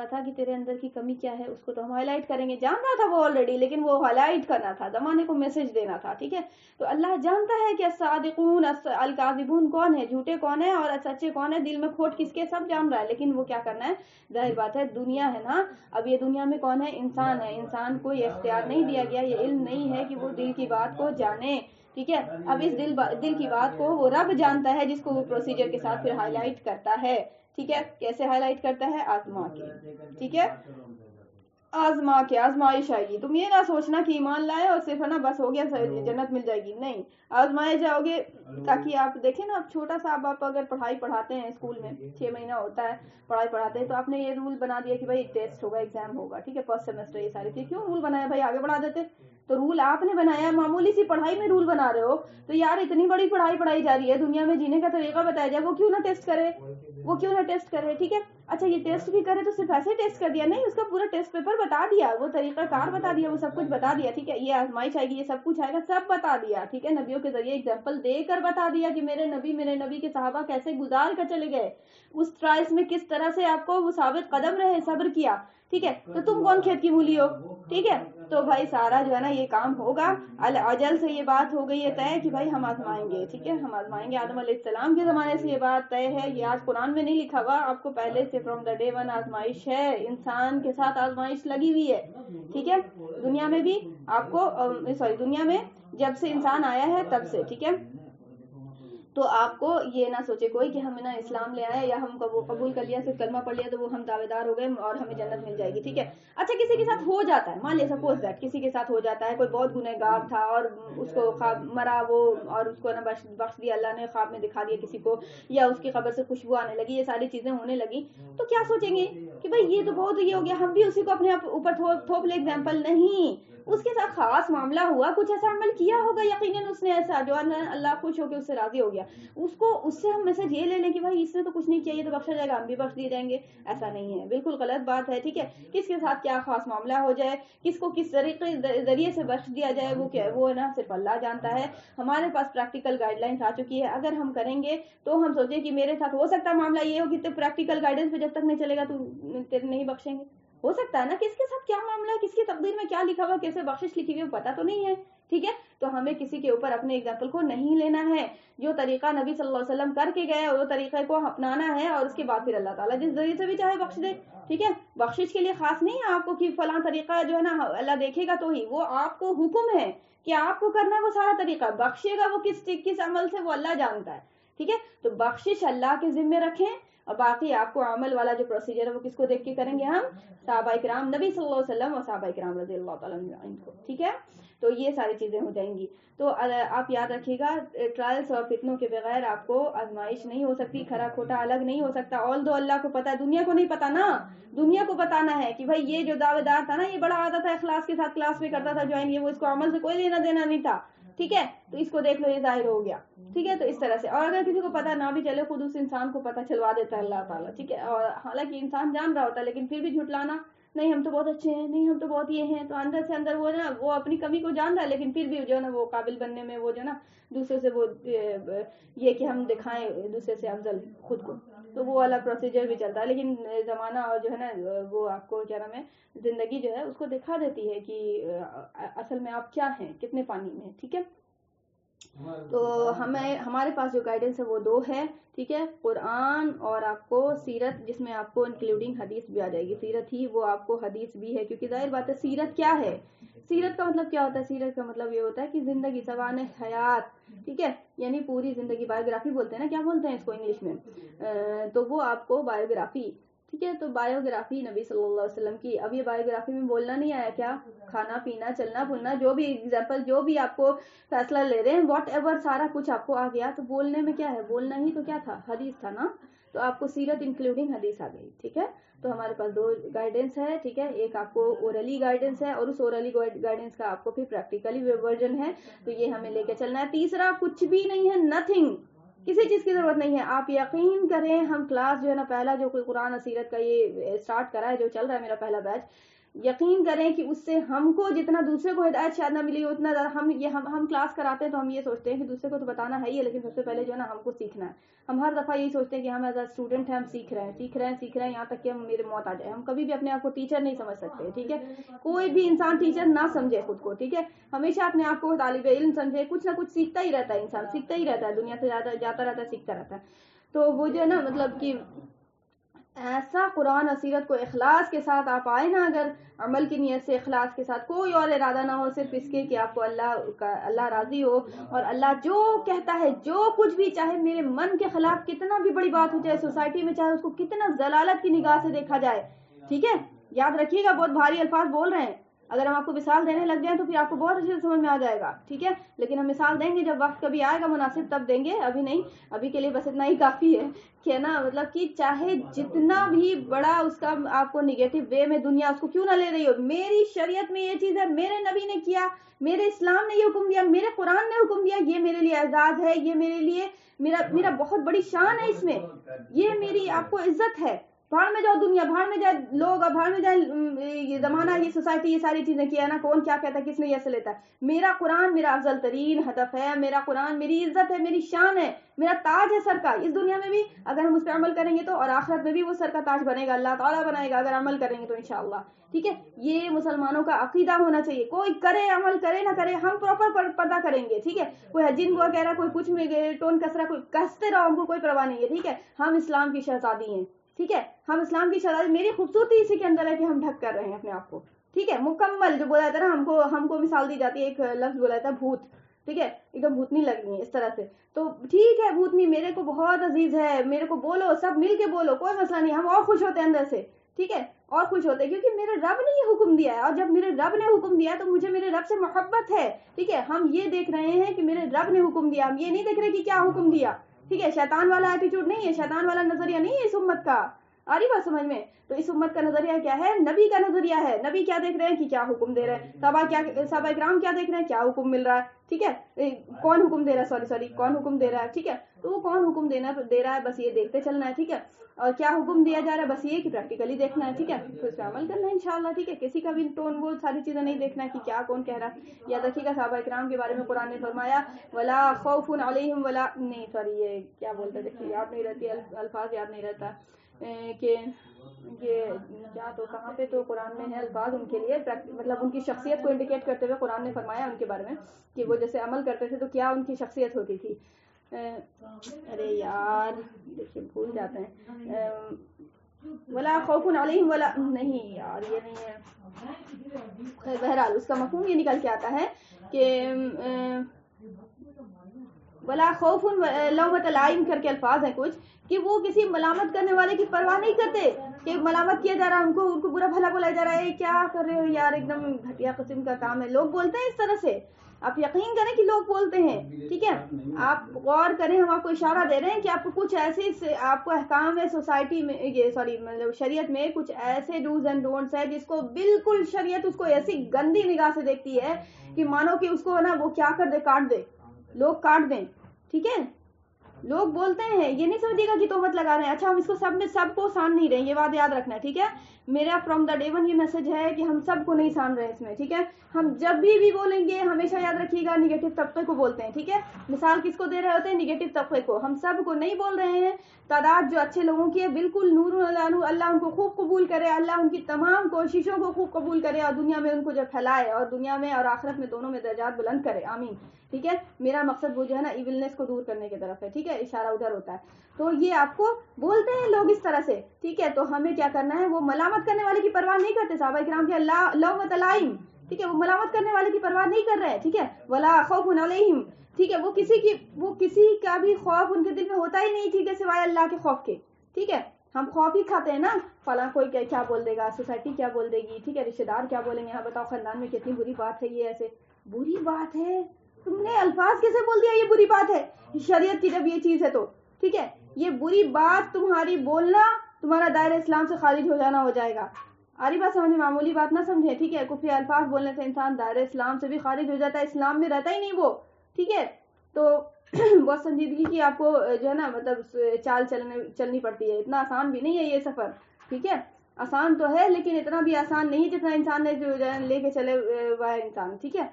تھا کہ تیرے اندر کی کمی کیا ہے، اس کو تو ہم ہائی لائٹ کریں گے. جان رہا تھا وہ آلریڈی، لیکن وہ ہائی لائٹ کرنا تھا، زمانے کو میسج دینا تھا. ٹھیک ہے، تو اللہ جانتا ہے کہ الصادقون الکاذبون کون ہے، جھوٹے کون ہے اور سچے کون ہے، دل میں کھوٹ کس کے، سب جان رہا ہے. لیکن وہ کیا کرنا ہے، ظاہر بات ہے دنیا ہے نا. اب یہ دنیا میں کون ہے؟ انسان ہے. انسان کو یہ اختیار نہیں دیا گیا، یہ علم نہیں ہے کہ وہ دل کی بات کو جانے. ٹھیک ہے، اب اس دل کی بات کو وہ رب جانتا ہے، جس کو وہ پروسیجر کے ساتھ پھر ہائی لائٹ کرتا ہے. ٹھیک ہے، کیسے ہائی لائٹ کرتا ہے؟ آزما کے. ٹھیک ہے، آزما کے، آزمائش آئے گی. تم یہ نہ سوچنا کہ ایمان لائے اور صرف ہے نا بس ہو گیا جنت مل جائے گی. نہیں، آزمائے جاؤ گے. تاکہ آپ دیکھیں نا، اب چھوٹا سا آپ اگر پڑھائی پڑھاتے ہیں اسکول میں 6 مہینہ ہوتا ہے پڑھائی پڑھاتے ہیں، تو آپ نے یہ رول بنا دیا کہ بھائی ٹیسٹ ہوگا، ایگزام ہوگا. ٹھیک ہے، فرسٹ سیمسٹر یہ ساری چیز کیوں رول بنایا؟ بھائی آگے بڑھا دیتے. تو رول آپ نے بنایا ہے، معمولی سی پڑھائی میں رول بنا رہے ہو. تو یار اتنی بڑی پڑھائی پڑھائی جا رہی ہے، دنیا میں جینے کا طریقہ بتایا جائے، وہ کیوں نہ ٹیسٹ کرے. ٹھیک ہے، اچھا یہ ٹیسٹ بھی کرے تو صرف ایسے ٹیسٹ کر دیا نہیں, اس کا پورا ٹیسٹ پیپر بتا دیا, وہ طریقہ کار بتا دیا, وہ سب کچھ بتا دیا, ٹھیک ہے, یہ آزمائش آئے گی, یہ سب کچھ آئے گا, سب بتا دیا, ٹھیک ہے, نبیوں کے ذریعے اگزامپل دے کر بتا دیا کہ میرے نبی کے صحابہ کیسے گزار کر چلے گئے, اس ٹرائلس میں کس طرح سے آپ کو وہ ثابت قدم رہے, صبر کیا, ٹھیک ہے, تو تم کون کھیت کی مولی ہو, ٹھیک ہے. تو بھائی سارا جو ہے نا یہ کام ہوگا, اجل سے یہ بات ہو گئی ہے طے کہ بھائی ہم آزمائیں گے, ٹھیک ہے, ہم آزمائیں گے. آدم علیہ السلام کے زمانے سے یہ بات طے ہے, یہ آج قرآن میں نہیں لکھا ہوا, آپ کو پہلے سے فرام دا ڈے ون آزمائش ہے, انسان کے ساتھ آزمائش لگی ہوئی ہے, ٹھیک ہے, دنیا میں بھی آپ کو دنیا میں جب سے انسان آیا ہے تب سے, ٹھیک ہے. تو آپ کو یہ نہ سوچے کوئی کہ ہم نا اسلام لے آئے یا ہم کو وہ قبول کر لیا, صرف کلمہ پڑھ لیا تو وہ ہم دعوے دار ہو گئے اور ہمیں جنت مل جائے گی, ٹھیک ہے. اچھا کسی کے ساتھ ہو جاتا ہے, مان لیا سپوز دیٹ کسی کے ساتھ ہو جاتا ہے, کوئی بہت گنہگار تھا اور اس کو خواب مرا وہ, اور اس کو نا بخش دیا اللہ نے, خواب میں دکھا دیا کسی کو, یا اس کی قبر سے خوشبو آنے لگی, یہ ساری چیزیں ہونے لگی, تو کیا سوچیں گے کہ بھائی یہ تو بہت یہ ہو گیا, ہم بھی اسی کو اپنے اوپر تھوپ لے. ایگزامپل نہیں, اس کے ساتھ خاص معاملہ ہوا, کچھ ایسا عمل کیا ہوگا یقیناً اس نے ایسا جو اللہ خوش ہو کے اس سے راضی ہو گیا, اس سے ہم میسج یہ لے لیں کہ بھائی اس نے تو کچھ نہیں کیا, یہ تو بخشا جائے گا, ہم بھی بخش دیے جائیں گے. ایسا نہیں ہے, بالکل غلط بات ہے, ٹھیک ہے. کس کے ساتھ کیا خاص معاملہ ہو جائے, کس کو کس طریقے ذریعے سے بخش دیا جائے, وہ نا صرف اللہ جانتا ہے. ہمارے پاس پریکٹیکل گائیڈ لائنس آ چکی ہے, اگر ہم کریں گے تو ہم سوچیں کہ میرے ساتھ ہو سکتا ہے معاملہ یہ ہو کہ پریکٹیکل گائیڈنس پہ جب تک نہیں چلے گا تو نہیں بخشیں گے. ہو سکتا ہے نا کس کے ساتھ کیا معاملہ ہے, کس کی تقدیر میں کیا لکھا ہوا, کیسے بخشش لکھی ہوئی پتا تو نہیں ہے, ٹھیک ہے. تو ہمیں کسی کے اوپر اپنے ایگزامپل کو نہیں لینا ہے, جو طریقہ نبی صلی اللہ علیہ وسلم کر کے گئے وہ طریقے کو اپنانا ہے, اور اس کے بعد پھر اللہ تعالیٰ جس ذریعے سے بھی چاہے بخش دے, ٹھیک ہے. بخشش کے لیے خاص نہیں ہے آپ کو کہ فلاں طریقہ جو ہے نا اللہ دیکھے گا تو ہی, وہ آپ کو حکم ہے کہ آپ کو کرنا ہے وہ سارا طریقہ, بخشے گا وہ کس عمل سے وہ اللہ جانتا ہے, ٹھیک ہے. تو بخشش اللہ کے ذمے رکھیں, اور باقی آپ کو عمل والا جو پروسیجر ہے وہ کس کو دیکھ کے کریں گے, ہم صحابہ کرام نبی صلی اللہ علیہ وسلم اور صحابہ کرام رضی اللہ تعالیٰ عنہم کو, ٹھیک ہے. تو یہ ساری چیزیں ہو جائیں گی. تو آپ یاد رکھیے گا, ٹرائلس اور فتنوں کے بغیر آپ کو آزمائش نہیں ہو سکتی, کھرا کھوٹا الگ نہیں ہو سکتا. آل دو اللہ کو پتا ہے, دنیا کو نہیں پتا نا, دنیا کو بتانا ہے کہ بھائی یہ جو دعوے دار تھا نا یہ بڑا آتا تھا, اخلاص کے ساتھ کلاس میں کرتا تھا جوائن, یہ وہ اس کو عمل سے کوئی لینا دینا نہیں تھا, ٹھیک ہے. تو اس کو دیکھ لو, یہ ظاہر ہو گیا, ٹھیک ہے. تو اس طرح سے, اور اگر کسی کو پتا نہ بھی چلے, خود اس انسان کو پتا چلوا دیتا ہے اللہ تعالیٰ, ٹھیک ہے. اور حالانکہ انسان جان رہا ہوتا ہے لیکن پھر بھی جھٹلانا, نہیں ہم تو بہت اچھے ہیں, نہیں ہم تو بہت یہ ہیں, تو اندر سے اندر وہ نا وہ اپنی کمی کو جان رہا ہے, لیکن پھر بھی جو ہے نا وہ قابل بننے میں وہ جو ہے نا دوسرے سے وہ یہ کہ ہم دکھائیں دوسرے سے افضل خود کو, تو وہ والا پروسیجر بھی چلتا ہے. لیکن زمانہ اور جو ہے نا وہ آپ کو کیا نام ہے, زندگی جو ہے اس کو دکھا دیتی ہے کہ اصل میں آپ کیا ہیں, کتنے پانی میں, ٹھیک ہے. تو ہمارے پاس جو گائیڈنس ہے وہ دو ہے, ٹھیک ہے, قرآن اور آپ کو سیرت, جس میں آپ کو انکلوڈنگ حدیث بھی آ جائے گی. سیرت ہی وہ آپ کو حدیث بھی ہے, کیونکہ ظاہر بات ہے سیرت کیا ہے, سیرت کا مطلب کیا ہوتا ہے, سیرت کا مطلب یہ ہوتا ہے کہ زندگی, سوانح حیات, ٹھیک ہے, یعنی پوری زندگی, بایوگرافی بولتے ہیں نا, کیا بولتے ہیں اس کو انگلش میں, تو وہ آپ کو بایوگرافی, ٹھیک ہے. تو بایوگرافی نبی صلی اللہ علیہ وسلم کی. اب یہ بایوگرافی میں بولنا نہیں آیا کیا, کھانا پینا چلنا پھرنا, جو بھی ایگزامپل جو بھی آپ کو فیصلہ لے رہے ہیں, واٹ ایور سارا کچھ آپ کو آ گیا. تو بولنے میں کیا ہے, بولنا ہی تو کیا تھا, حدیث تھا نا. تو آپ کو سیرت انکلوڈنگ حدیث آ گئی, ٹھیک ہے. تو ہمارے پاس دو گائیڈنس ہے, ٹھیک ہے. ایک آپ کو اورلی گائیڈنس ہے, اور اس اورلی گائیڈنس کا آپ کو پھر پریکٹیکلی ورژن ہے, تو یہ ہمیں لے کے چلنا ہے. تیسرا کچھ بھی نہیں ہے, نتھنگ, کسی چیز کی ضرورت نہیں ہے. آپ یقین کریں, ہم کلاس جو ہے نا پہلا جو کوئی قرآن اور سیرت کا یہ اسٹارٹ کرا ہے, جو چل رہا ہے میرا پہلا بیچ, یقین کریں کہ اس سے ہم کو جتنا دوسرے کو ہدایت شاید نہ ملی اتنا زیادہ ہم کلاس کراتے ہیں تو ہم یہ سوچتے ہیں کہ دوسرے کو تو بتانا ہے ہی, لیکن سب سے پہلے جو ہے نا ہم کو سیکھنا ہے. ہم ہر دفعہ یہی سوچتے ہیں کہ ہم ایز اے اسٹوڈنٹ ہیں, ہم سیکھ رہے ہیں یہاں تک کہ ہم میرے موت آ جائے. ہم کبھی بھی اپنے آپ کو ٹیچر نہیں سمجھ سکتے, ٹھیک ہے. کوئی بھی انسان ٹیچر نہ سمجھے خود کو, ٹھیک ہے. ہمیشہ اپنے آپ کو طالب علم سمجھے, کچھ نہ کچھ سیکھتا ہی رہتا ہے انسان, سیکھتا ہی رہتا ہے, دنیا سے جاتا رہتا ہے, سیکھتا رہتا ہے. تو وہ جو ہے نا مطلب کہ ایسا قرآن اور سیرت کو اخلاص کے ساتھ آپ آئے نا, اگر عمل کی نیت سے, اخلاص کے ساتھ, کوئی اور ارادہ نہ ہو, صرف اس کے کہ آپ کو اللہ راضی ہو, اور اللہ جو کہتا ہے, جو کچھ بھی, چاہے میرے من کے خلاف کتنا بھی بڑی بات ہو جائے سوسائٹی میں, چاہے اس کو کتنا ضلالت کی نگاہ سے دیکھا جائے, ٹھیک ہے. یاد رکھیے گا, بہت بھاری الفاظ بول رہے ہیں, اگر ہم آپ کو مثال دینے لگ جائیں تو پھر آپ کو بہت اچھے سے سمجھ میں آ جائے گا, ٹھیک ہے. لیکن ہم مثال دیں گے جب وقت کبھی آئے گا مناسب, تب دیں گے, ابھی نہیں. ابھی کے لیے بس اتنا ہی کافی ہے کہ نا, مطلب کہ چاہے جتنا بھی بڑا اس کا آپ کو نگیٹو وے میں دنیا اس کو کیوں نہ لے رہی ہو, میری شریعت میں یہ چیز ہے, میرے نبی نے کیا, میرے اسلام نے یہ حکم دیا, میرے قرآن نے حکم دیا, یہ میرے لیے اعزاز ہے, یہ میرے لیے میرا بہت بڑی شان ہے, اس میں یہ میری آپ کو عزت ہے, بھاڑ میں جاؤ دنیا، بھاڑ میں جائے لوگ، اور بھاڑ میں جائے یہ زمانہ، یہ سوسائٹی، یہ ساری چیزیں کیا ہے نا، کون کیا کہتا ہے، کس نے یہ سے لیتا ہے۔ میرا قرآن میرا افضل ترین ہدف ہے، میرا قرآن میری عزت ہے، میری شان ہے، میرا تاج ہے سر کا، اس دنیا میں بھی اگر ہم اس پہ عمل کریں گے تو، اور آخرت میں بھی وہ سر کا تاج بنے گا، اللہ تعالیٰ بنائے گا اگر عمل کریں گے تو انشاءاللہ، ٹھیک ہے۔ یہ مسلمانوں کا عقیدہ ہونا چاہیے، کوئی کرے عمل کرے نہ کرے، ہم پراپر پردہ کریں گے، ٹھیک ہے۔ کوئی جن کو کہہ رہا، کوئی کچھ میں ٹون کس رہا، کوئی کستے رہو، ہم کو کوئی پرواہ نہیں ہے، ٹھیک ہے۔ ہم اسلام کی شہزادی ہیں، ٹھیک ہے، ہم اسلام کی شہزادی، میری خوبصورتی اسی کے اندر ہے کہ ہم ڈھک کر رہے ہیں اپنے آپ کو، ٹھیک ہے، مکمل۔ جو بولا جاتا ہے نا، ہم کو مثال دی جاتی ہے، ایک لفظ بولا جاتا ہے بھوت، ٹھیک ہے، ایک دم بھوتنی لگنی ہے اس طرح سے، تو ٹھیک ہے بھوتنی میرے کو بہت عزیز ہے، میرے کو بولو، سب مل کے بولو، کوئی مسئلہ نہیں، ہم اور خوش ہوتے ہیں اندر سے، ٹھیک ہے، اور خوش ہوتے ہیں کیونکہ میرے رب نے یہ حکم دیا ہے، اور جب میرے رب نے حکم دیا تو مجھے میرے رب سے محبت ہے، ٹھیک ہے۔ ہم یہ دیکھ رہے ہیں کہ میرے رب نے حکم دیا، ہم یہ نہیں دیکھ رہے کہ کیا حکم دیا، ٹھیک ہے۔ شیطان والا ایٹیٹیوڈ نہیں ہے، شیطان والا نظریہ نہیں ہے اس امت کا، آ رہی بات سمجھ میں؟ تو اس امت کا نظریہ کیا ہے؟ نبی کا نظریہ ہے۔ نبی کیا دیکھ رہے ہیں کہ کیا حکم دے رہے ہیں، صحابہ اکرام کیا دیکھ رہے ہیں، کیا حکم مل رہا ہے، ٹھیک ہے، کون حکم دے رہا ہے، سوری کون حکم دے رہا ہے، ٹھیک ہے، تو وہ کون حکم دے رہا ہے، بس یہ دیکھتے چلنا ہے، ٹھیک ہے، اور کیا حکم دیا جا رہا ہے، بس یہ کہ پریکٹیکلی دیکھنا ہے، ٹھیک ہے، تو اس پہ عمل کرنا ہے انشاءاللہ، ٹھیک ہے۔ کسی کا بھی ٹون وہ ساری چیزیں نہیں دیکھنا ہے کہ کیا کون کہہ رہا ہے۔ یاد رکھیے گا صحابہ اکرام کے بارے میں قرآن نے فرمایا ولا خوف علیہم ولا، نہیں سوری یہ کیا بولتے، دیکھیے یاد نہیں رہتی، الفاظ یاد نہیں رہتا کہ یہ کیا، تو کہاں پہ تو قرآن میں ہے الفاظ ان کے لیے، مطلب ان کی شخصیت کو انڈیکیٹ کرتے ہوئے قرآن نے فرمایا ان کے بارے میں کہ وہ جیسے عمل کرتے تھے تو کیا ان کی شخصیت ہوتی تھی۔ ارے یار دیکھیے بھول جاتے ہیں، ولا خوف علیہم ولا، نہیں یار یہ نہیں ہے، بہرحال اس کا مفہوم یہ نکل کے آتا ہے کہ ولا خوف لومۃ لائم کر کے الفاظ ہیں کچھ، کہ وہ کسی ملامت کرنے والے کی پرواہ نہیں کرتے، کہ ملامت کیا جا رہا ہے، ان کو برا بھلا بولا جا رہا ہے، کیا کر رہے ہو یار، ایک دم گھٹیا قسم کا کام ہے، لوگ بولتے ہیں اس طرح سے، آپ یقین کریں کہ لوگ بولتے ہیں، ٹھیک ہے۔ آپ غور کریں، ہم آپ کو اشارہ دے رہے ہیں کہ آپ کو کچھ ایسے آپ کو احکام ہے سوسائٹی میں، یہ سوری مطلب شریعت میں کچھ ایسے ڈوز اینڈ ڈونٹس ہے جس کو بالکل شریعت اس کو ایسی گندی نگاہ سے دیکھتی ہے کہ مانو کہ اس کو نا وہ کیا کر دے، کاٹ دے، لوگ کاٹ دیں، ٹھیک ہے۔ لوگ بولتے ہیں، یہ نہیں سمجھے گا کہ تہمت لگا رہے ہیں، اچھا ہم اس کو سب کو سان نہیں رہے ہیں، یہ بات یاد رکھنا ہے، ٹھیک ہے۔ میرا فرام دا ڈے ون یہ میسج ہے کہ ہم سب کو نہیں سان رہے اس میں، ٹھیک ہے۔ ہم جب بھی بولیں گے ہمیشہ یاد رکھیے گا نگیٹو طبقے کو بولتے ہیں، ٹھیک ہے۔ مثال کس کو دے رہے ہوتے ہیں؟ نگیٹو طبقے کو، ہم سب کو نہیں بول رہے ہیں۔ تعداد جو اچھے لوگوں کی ہے بالکل نور اللہ ان کو خوب قبول کرے، اللہ ان کی تمام کوششوں کو خوب قبول کرے اور دنیا میں ان کو جو پھیلائے اور دنیا میں اور آخرت میں دونوں میں درجات بلند کرے، آمین، ٹھیک ہے۔ میرا مقصد وہ جو ہے نا ایولنس کو دور کرنے کی طرف ہے، ٹھیک ہے، اشارہ ادھر ہوتا ہے، تو یہ آپ کو بولتے ہیں لوگ اس طرح سے، ٹھیک ہے۔ تو ہمیں کیا کرنا ہے؟ وہ ملامت کرنے والے کی پرواہ نہیں کرتے، صحابہ کرام کے لومۃ لائم، ٹھیک ہے، وہ ملامت کرنے والے کی پرواہ نہیں کر رہے، ٹھیک ہے، ولا خوف علیہم، ٹھیک ہے، وہ کسی کا بھی خوف ان کے دل میں ہوتا ہی نہیں، ٹھیک ہے، سوائے اللہ کے خوف کے، ٹھیک ہے۔ ہم خوف ہی کھاتے ہیں نا، فلاں کوئی کیا بول دے گا، سوسائٹی کیا بول دے گی، ٹھیک ہے، رشتے دار کیا بولیں گے، ہاں بتاؤ خاندان میں کتنی بری بات ہے، یہ ایسے بری بات ہے، تم نے الفاظ کیسے بول دیا یہ بری بات ہے، شریعت کی جب یہ چیز ہے تو، ٹھیک ہے، یہ بری بات تمہاری بولنا تمہارا دائرہ اسلام سے خارج ہو جانا ہو جائے گا، آری بات سمجھے، معمولی بات نہ سمجھے، ٹھیک ہے۔ کفری الفاظ بولنے سے انسان دائرہ اسلام سے بھی خارج ہو جاتا ہے، اسلام میں رہتا ہی نہیں وہ، ٹھیک ہے۔ تو بہت سنجیدگی کی آپ کو جو ہے نا مطلب چال چلنی پڑتی ہے، اتنا آسان بھی نہیں ہے یہ سفر، ٹھیک ہے، آسان تو ہے لیکن اتنا بھی آسان نہیں جتنا انسان نے جو لے کے چلے ہوا ہے انسان، ٹھیک ہے۔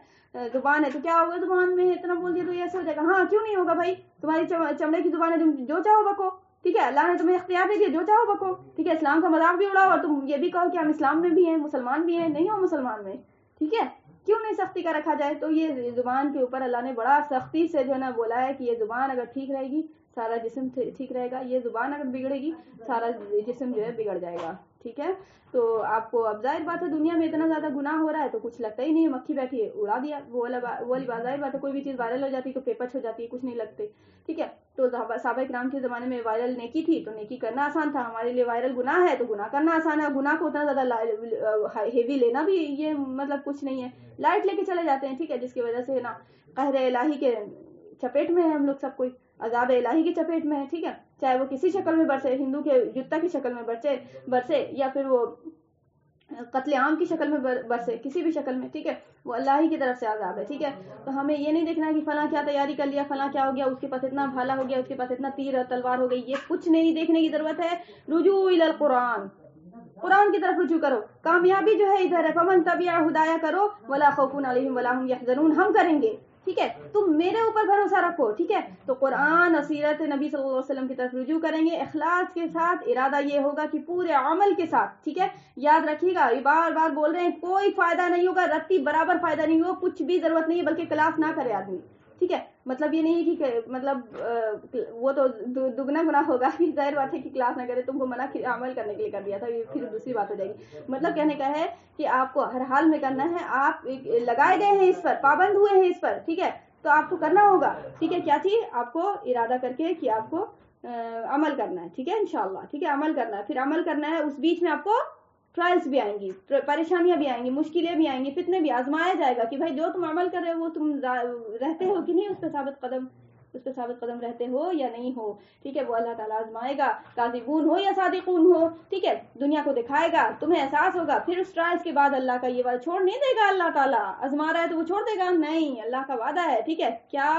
زبان ہے تو کیا ہوگا، زبان میں اتنا بول دیا تو یہ ایسے ہو جائے گا، ہاں کیوں نہیں ہوگا بھائی، تمہاری چمڑے کی زبان ہے، تم جو چاہو بکو، ٹھیک ہے، اللہ نے تمہیں اختیار دے دیا، جو چاہو بکو، ٹھیک ہے، اسلام کا مذاق بھی اڑاؤ اور تم یہ بھی کہو کہ ہم اسلام میں بھی ہیں، مسلمان بھی ہیں، نہیں ہو مسلمان میں، ٹھیک ہے، کیوں نہیں سختی کا رکھا جائے۔ تو یہ زبان کے اوپر اللہ نے بڑا سختی سے جو ہے نا بولا ہے کہ یہ زبان اگر ٹھیک رہے گی سارا جسم ٹھیک رہے گا، یہ زبان اگر بگڑے گی سارا جسم جو ہے بگڑ جائے گا، ٹھیک ہے۔ تو آپ کو اب ظاہر بات ہے دنیا میں اتنا زیادہ گناہ ہو رہا ہے تو کچھ لگتا ہی نہیں ہے، مکھی بیٹھی ہے اڑا دیا، وہ والی بات، ظاہر بات ہے کوئی بھی چیز وائرل ہو جاتی ہے تو پیپرچ ہو جاتی ہے، کچھ نہیں لگتے، ٹھیک ہے۔ تو صحابہ کرام کے زمانے میں وائرل نیکی تھی تو نیکی کرنا آسان تھا، ہمارے لیے وائرل گناہ ہے تو گناہ کرنا آسان ہے، گناہ کو اتنا زیادہ ہیوی لینا بھی یہ مطلب کچھ نہیں ہے، لائٹ لے کے چلے جاتے ہیں، ٹھیک ہے، جس کی وجہ سے نا قہر الہی کے چپیٹ میں ہے ہم لوگ سب کوئی، عذاب الہی کی چپیٹ میں ہے، ٹھیک ہے، چاہے وہ کسی شکل میں برسے، ہندو کے جوتا کی شکل میں برسے یا پھر وہ قتل عام کی شکل میں برسے، کسی بھی شکل میں، ٹھیک ہے، وہ اللہ ہی کی طرف سے عذاب ہے، ٹھیک ہے. تو ہمیں یہ نہیں دیکھنا کہ فلاں کیا تیاری کر لیا، فلاں کیا ہو گیا، اس کے پاس اتنا بھالا ہو گیا، اس کے پاس اتنا تیر اور تلوار ہو گئی، یہ کچھ نہیں دیکھنے کی ضرورت ہے. رجوع الی القرآن، قرآن کی طرف رجوع کرو. کامیابی جو ہے ادھر ہے، فمن تبع ہدایا کرو ولا خوف علیہم ولا هم يحزنون، ہم کریں گے، ٹھیک ہے. تم میرے اوپر بھروسہ رکھو، ٹھیک ہے. تو قرآن اور سیرت نبی صلی اللہ علیہ وسلم کی طرف رجوع کریں گے اخلاص کے ساتھ. ارادہ یہ ہوگا کہ پورے عمل کے ساتھ، ٹھیک ہے. یاد رکھیے گا، بار بار بول رہے ہیں، کوئی فائدہ نہیں ہوگا، رتی برابر فائدہ نہیں ہوگا، کچھ بھی ضرورت نہیں ہے بلکہ کلاس نہ کرے آدمی، ٹھیک ہے. مطلب یہ نہیں ہے کہ مطلب وہ تو دگنا گناہ ہوگا کہ ظاہر بات ہے کہ کلاس نہ کرے، تم کو منع عمل کرنے کے لیے کر دیا تھا، یہ پھر دوسری بات ہو جائے گی. مطلب کہنے کا ہے کہ آپ کو ہر حال میں کرنا ہے، آپ لگائے گئے ہیں اس پر، پابند ہوئے ہیں اس پر، ٹھیک ہے. تو آپ کو کرنا ہوگا، ٹھیک ہے. کیا چیز آپ کو ارادہ کر کے کہ آپ کو عمل کرنا ہے، ٹھیک ہے، انشاءاللہ، ٹھیک ہے. عمل کرنا ہے، پھر عمل کرنا ہے. اس بیچ میں آپ کو ٹرائلس بھی آئیں گی، پریشانیاں بھی آئیں گی، مشکلیں بھی آئیں گی، فتنے بھی. آزمایا جائے گا کہ بھائی جو تم عمل کر رہے ہو وہ تم رہتے ہو کہ نہیں، اس پہ ثابت قدم رہتے ہو یا نہیں ہو، ٹھیک ہے. وہ اللہ تعالیٰ آزمائے گا، کاذبون ہو یا صادقون ہو، ٹھیک ہے. دنیا کو دکھائے گا، تمہیں احساس ہوگا. پھر اس ٹرائلس کے بعد اللہ کا یہ وعدہ چھوڑ نہیں دے گا. اللہ تعالیٰ آزما رہا ہے تو وہ چھوڑ دے گا نہیں، اللہ کا وعدہ ہے، ٹھیک ہے. کیا؟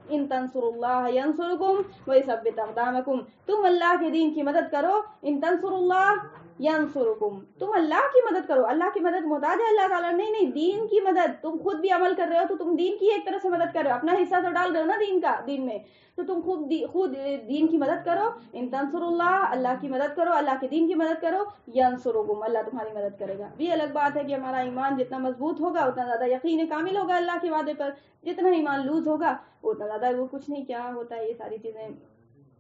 ان تنصروا اللہ ینصرکم ویثبت اقدامکم، تم اللہ کے دین کی مدد کرو. ان تنصروا اللہ ینصرکم، تم اللہ کی مدد کرو. اللہ کی مدد محتاج ہے اللہ تعالیٰ، نہیں، دین کی مدد. تم خود بھی عمل کر رہے ہو تو تم دین کی ایک طرح سے مدد کر رہے ہو، اپنا حصہ تو ڈال رہے ہو نا دین میں، تو تم خود دین کی مدد کرو. ان تنصروا اللہ، اللہ کی مدد کرو، اللہ کے دین کی مدد کرو. ینصرکم، اللہ تمہاری مدد کرے گا. یہ الگ بات ہے کہ ہمارا ایمان جتنا مضبوط ہوگا اتنا زیادہ یقین کامل ہوگا اللہ کے وعدے پر. جتنا ایمان لوز ہوگا اتنا زیادہ وہ کچھ نہیں. کیا ہوتا ہے یہ ساری چیزیں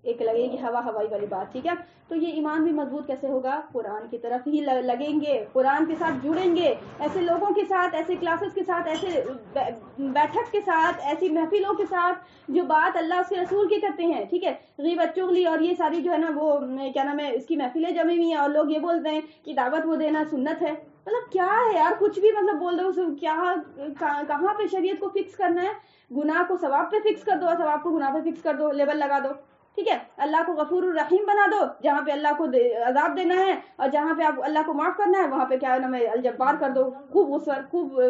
ایک لگے گی ہوائی والی بات، ٹھیک ہے. تو یہ ایمان بھی مضبوط کیسے ہوگا؟ قرآن کی طرف ہی لگیں گے، قرآن کے ساتھ جڑیں گے، ایسے لوگوں کے ساتھ، ایسے کلاسز کے ساتھ، ایسے بیٹھک کے ساتھ، ایسی محفلوں کے ساتھ جو بات اللہ اس کے رسول کی کرتے ہیں، ٹھیک ہے. غیبت چغلی اور یہ ساری جو ہے نا وہ کیا نام ہے اس کی محفلیں جمی ہوئی ہیں، اور لوگ یہ بولتے ہیں کہ دعوت وہ دینا سنت ہے. مطلب کیا ہے یار، کچھ بھی مطلب بول دو. کیا کہاں پہ شریعت کو فکس کرنا ہے؟ گناہ کو ثواب پہ فکس کر دو اور ثواب کو گناہ پہ فکس کر دو، لیبل لگا دو، ٹھیک ہے. اللہ کو غفور الرحیم بنا دو، جہاں پہ اللہ کو عذاب دینا ہے، اور جہاں پہ آپ اللہ کو معاف کرنا ہے وہاں پہ کیا نام ہے الجبار کر دو، خوب غصہ، خوب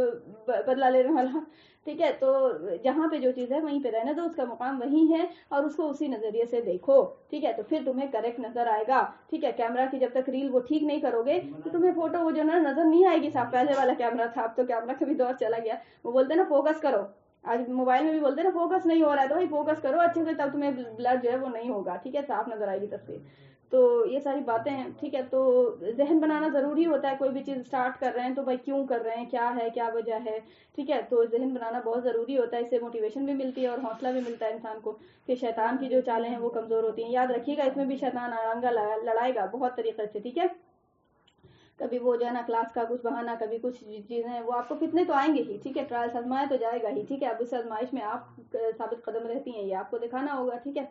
بدلہ لینے والا، ٹھیک ہے. تو جہاں پہ جو چیز ہے وہیں پہ رہنے دو، اس کا مقام وہی ہے، اور اس کو اسی نظریے سے دیکھو، ٹھیک ہے. تو پھر تمہیں کریکٹ نظر آئے گا، ٹھیک ہے. کیمرہ کی جب تک ریل وہ ٹھیک نہیں کرو گے تو تمہیں فوٹو وہ جو نا نظر نہیں آئے گی صاحب. پہلے والا کیمرہ تھا، اب تو کیمرہ کا بھی دور چلا گیا. وہ بولتے ہیں نا فوکس کرو، آج موبائل میں بھی بولتے ہیں نا فوکس نہیں ہو رہا ہے، تو بھائی فوکس کرو اچھے سے، تب تمہیں بلر جو ہے وہ نہیں ہوگا، ٹھیک ہے، صاف نظر آئے گی تصویر. تو یہ ساری باتیں ہیں، ٹھیک ہے. تو ذہن بنانا ضروری ہوتا ہے. کوئی بھی چیز اسٹارٹ کر رہے ہیں تو بھائی کیوں کر رہے ہیں، کیا ہے، کیا وجہ ہے، ٹھیک ہے. تو ذہن بنانا بہت ضروری ہوتا ہے. اس سے موٹیویشن بھی ملتی ہے اور حوصلہ بھی ملتا ہے انسان کو کہ شیطان کی جو چالیں ہیں وہ کمزور ہوتی ہیں. یاد رکھیے گا اس میں بھی شیطان آرنگا لڑائے گا بہت طریقے سے، ٹھیک ہے. کبھی وہ جو ہے نا کلاس کا کچھ بہانہ، کبھی کچھ چیزیں، وہ آپ کو فتنے تو آئیں گے ہی، ٹھیک ہے. ٹرائل آزمایا تو جائے گا ہی، ٹھیک ہے. اب اس آزمائش میں آپ ثابت قدم رہتی ہیں، یہ آپ کو دکھانا ہوگا، ٹھیک ہے.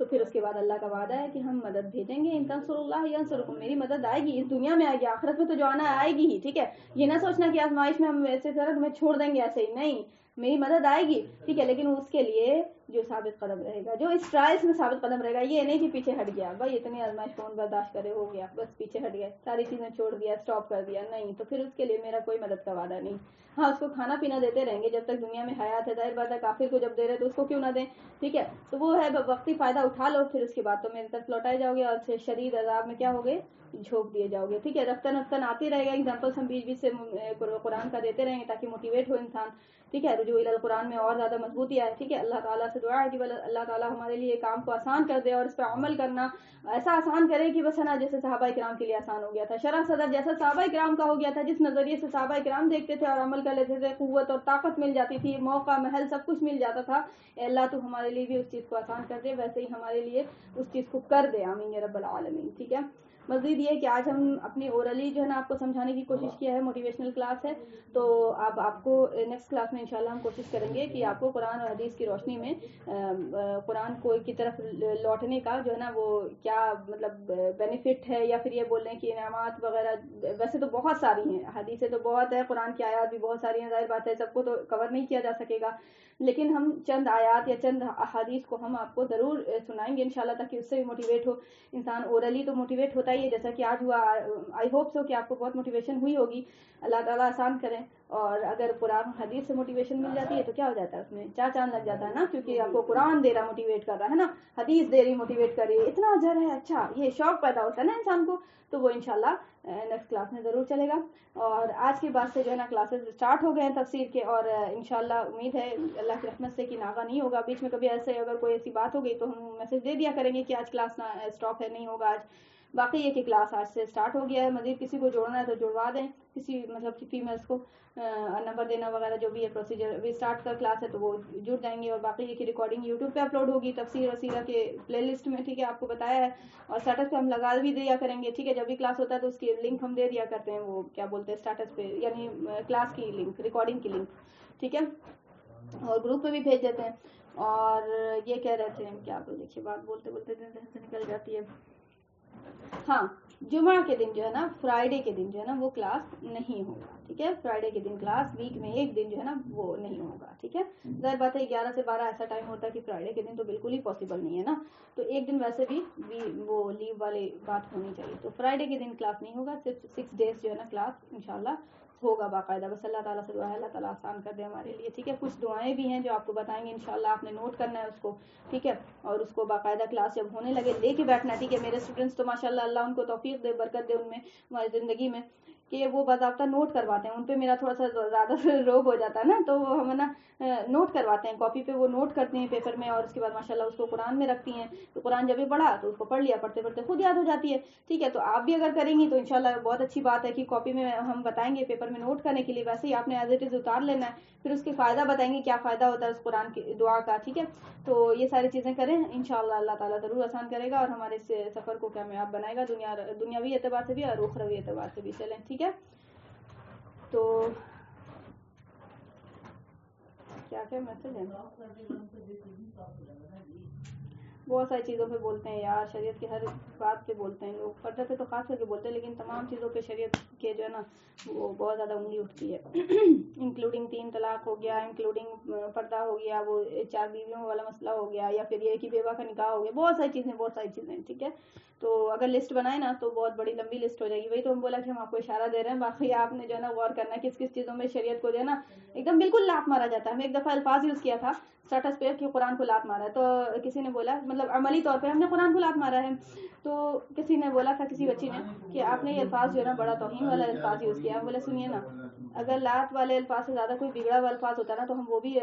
تو پھر اس کے بعد اللہ کا وعدہ ہے کہ ہم مدد بھیجیں گے. ان تنصروا اللہ ینصرکم، میری مدد آئے گی، اس دنیا میں آئے گی، آخرت میں تو جو آنا آئے گی ہی، ٹھیک ہے. یہ نہ سوچنا کہ آزمائش میں ہم ایسے طرح میں چھوڑ دیں گے ایسے ہی، نہیں، میری مدد آئے گی، ٹھیک ہے. لیکن اس کے لیے جو ثابت قدم رہے گا، جو اس ٹرائلس میں ثابت قدم رہے گا. یہ نہیں کہ پیچھے ہٹ گیا، بھائی اتنی آزمائش کون برداشت کرے، ہو گیا بس پیچھے ہٹ گئے، ساری چیزیں چھوڑ دیا، اسٹاپ کر دیا، نہیں. تو پھر اس کے لیے میرا کوئی مدد کا وعدہ نہیں. ہاں اس کو کھانا پینا دیتے رہیں گے جب تک دنیا میں حیات ہے، ظاہر بات ہے کافر کو جب دے رہے تو اس کو کیوں نہ دیں، ٹھیک ہے. تو وہ ہے وقتی فائدہ اٹھا لو، پھر اس کے بعد تو میرے طرف لوٹائے جاؤ گے اور شدید عذاب میں کیا ہوگے، جھونک دیے جاؤ گے، ٹھیک ہے. رفتن آتی رہے گا، ایگزامپلس ہم بیچ سے قرآن کا دیتے رہیں گے تاکہ موٹیویٹ ہو انسان، ٹھیک ہے. رجوع القرآن میں اور زیادہ مضبوطی آئے، ٹھیک ہے. اللہ تعالیٰ سے دعا ہے کہ اللہ تعالیٰ ہمارے لیے کام کو آسان کر دے اور اس پہ عمل کرنا ایسا آسان کرے کہ بس ہے نا جیسے صحابہ کرام کے لیے آسان ہو گیا تھا، شرح صدر جیسا صحابہ کرام کا ہو گیا تھا، جس نظریے سے صحابہ کرام دیکھتے تھے اور عمل کر لیتے تھے، قوت اور طاقت مل جاتی تھی، موقع محل سب کچھ مل جاتا تھا. اے اللہ تو ہمارے لیے بھی اس چیز کو آسان کر دے، ویسے ہی ہمارے لیے اس چیز کو کر دے، آمین یا رب العالمین، ٹھیک ہے. مزید یہ کہ آج ہم اپنی اورلی جو ہے نا آپ کو سمجھانے کی کوشش کیا ہے، موٹیویشنل کلاس ہے. تو آپ کو نیکسٹ کلاس میں انشاءاللہ ہم کوشش کریں گے کہ آپ کو قرآن اور حدیث کی روشنی میں قرآن کو کی طرف لوٹنے کا جو ہے نا وہ کیا مطلب بینیفٹ ہے، یا پھر یہ بول رہے ہیں کہ انعامات وغیرہ ویسے تو بہت ساری ہیں، حدیثیں تو بہت ہے، قرآن کی آیات بھی بہت ساری ہیں، ظاہر بات ہے سب کو تو کور نہیں کیا جا سکے گا، لیکن ہم چند آیات یا چند احادیث کو ہم آپ کو ضرور سنائیں گے انشاءاللہ تاکہ اس سے بھی موٹیویٹ ہو انسان. اورلی تو موٹیویٹ ہوتا بتائیے جیسا کہ آج ہوا. آئی ہوپ سو کہ آپ کو بہت موٹیویشن ہوئی ہوگی. اللہ تعالیٰ آسان کریں. اور اگر قرآن حدیث سے موٹیویشن مل جاتی ہے تو کیا ہو جاتا ہے, اس میں 4 چاند لگ جاتا ہے نا, کیونکہ آپ کو قرآن دے رہا موٹیویٹ کر رہا ہے نا, حدیث دے رہی موٹیویٹ کر رہی ہے, اتنا اجر ہے. اچھا یہ شوق پیدا ہوتا ہے نا انسان کو, تو وہ انشاءاللہ نیکسٹ کلاس میں ضرور چلے گا. اور آج کے بعد سے جو ہے نا کلاسز اسٹارٹ ہو گئے ہیں تفسیر کے, اور انشاءاللہ امید ہے اللہ کی رحمت سے کہ ناغہ نہیں ہوگا. بیچ میں کبھی ایسے اگر کوئی ایسی بات ہو گئی تو ہم میسج دے دیا کریں گے کہ آج کلاس اسٹاپ ہے, نہیں ہوگا آج. باقی یہ کہ کلاس آج سے اسٹارٹ ہو گیا ہے. مزید کسی کو جوڑنا ہے تو جڑوا دیں, کسی مطلب کہ فیمیلس کو نمبر دینا وغیرہ جو بھی ہے پروسیجر. ابھی اسٹارٹ کا کلاس ہے تو وہ جڑ جائیں گے. اور باقی یہ کہ ریکارڈنگ یوٹیوب پہ اپلوڈ ہوگی تفسیر اور سیرہ کے پلے لسٹ میں, ٹھیک ہے, آپ کو بتایا ہے. اور اسٹیٹس پہ ہم لگا بھی دیا کریں گے, ٹھیک ہے, جب بھی کلاس ہوتا ہے تو اس کی لنک ہم دے دیا کرتے ہیں, وہ کیا بولتے ہیں اسٹیٹس پہ, یعنی کلاس کی لنک, ریکارڈنگ کی لنک, ٹھیک ہے, اور گروپ پہ بھی بھیج دیتے ہیں. اور یہ کہہ رہے تھے کیا, تو دیکھیے بات بولتے بولتے دن سے نکل جاتی ہے. ہاں, جمعہ کے دن جو ہے نا, فرائیڈے کے دن جو ہے نا وہ کلاس نہیں ہوگا, ٹھیک ہے. فرائیڈے کے دن کلاس, ویک میں ایک دن جو ہے نا وہ نہیں ہوگا, ٹھیک ہے. ظاہر بات ہے 11 سے 12 ایسا ٹائم ہوتا ہے کہ فرائیڈے کے دن تو بالکل ہی پاسبل نہیں ہے نا, تو ایک دن ویسے بھی وہ لیو والی بات ہونی چاہیے. تو فرائیڈے کے دن کلاس نہیں ہوگا, صرف 6 days جو ہے نا کلاس انشاءاللہ ہوگا باقاعدہ. بس اللہ تعالیٰ سے دعا ہے اللہ تعالیٰ آسان کر دے ہمارے لیے, ٹھیک ہے. کچھ دعائیں بھی ہیں جو آپ کو بتائیں گے انشاءاللہ, آپ نے نوٹ کرنا ہے اس کو, ٹھیک ہے. اور اس کو باقاعدہ کلاس جب ہونے لگے لے کے بیٹھنا, ٹھیک ہے. میرے اسٹوڈنٹس تو ماشاءاللہ اللہ ان کو توفیق دے, برکت دے ان میں, ہماری زندگی میں, کہ وہ باضابطہ نوٹ کرواتے ہیں. ان پہ میرا تھوڑا سا زیادہ روب ہو جاتا ہے نا, تو وہ ہم نا نوٹ کرواتے ہیں کاپی پہ, وہ نوٹ کرتے ہیں پیپر میں, اور اس کے بعد ماشاءاللہ اس کو قرآن میں رکھتی ہیں. تو قرآن جب بھی پڑھا تو اس کو پڑھ لیا, پڑھتے پڑھتے خود یاد ہو جاتی ہے, ٹھیک ہے. تو آپ بھی اگر کریں گی تو انشاءاللہ بہت اچھی بات ہے کہ کاپی میں ہم بتائیں گے پیپر میں نوٹ کرنے کے لیے, ویسے ہی آپ نے ایز اٹ از اتار لینا ہے. پھر اس کے فائدہ بتائیں گے کیا فائدہ ہوتا ہے اس قرآن کی دعا کا, ٹھیک ہے. تو یہ ساری چیزیں کریں انشاءاللہ, اللہ تعالیٰ ضرور آسان کرے گا اور ہمارے اس سفر کو کامیاب بنائے گا, دنیاوی اعتبار سے بھی اور اخروی اعتبار سے بھی. چلیں ٹھیک ہے. تو کیا میسج ہے, بہت ساری چیزوں پہ بولتے ہیں یار, شریعت کے ہر بات پہ بولتے ہیں لوگ, پردہ پہ تو خاص کر کے بولتے ہیں, لیکن تمام چیزوں پہ شریعت کے جو ہے نا وہ بہت زیادہ انگلی اٹھتی ہے. انکلوڈنگ 3 طلاق ہو گیا, انکلوڈنگ پردہ ہو گیا, وہ 4 بیویوں والا مسئلہ ہو گیا, یا پھر یہ کہ بیوہ کا نکاح ہو گیا, بہت ساری چیزیں, ٹھیک ہے. تو اگر لسٹ بنائے نا تو بہت بڑی لمبی لسٹ ہو جائے گی. وہی تو ہم بولا کہ ہم آپ کو اشارہ دے رہے ہیں, باقی آپ نے جو ہے نا غور کرنا ہے کس کس چیزوں میں شریعت کو جو ہے نا ایک دم بالکل لات مارا جاتا ہے. ہم ایک دفعہ الفاظ یوز کیا تھا اسٹیٹس پہ کہ قرآن کو لات مارا ہے, تو کسی نے بولا, مطلب عملی طور پہ ہم نے قرآن کو لات مارا ہے, تو کسی نے بولا تھا, کسی بچی نے, کہ آپ نے یہ الفاظ جو ہے نا بڑا توہین والا الفاظ یوز کیا. ہم بولے سنیے نا, اگر لات والے الفاظ سے زیادہ کوئی بگڑا ہوا الفاظ ہوتا نا تو ہم وہ بھی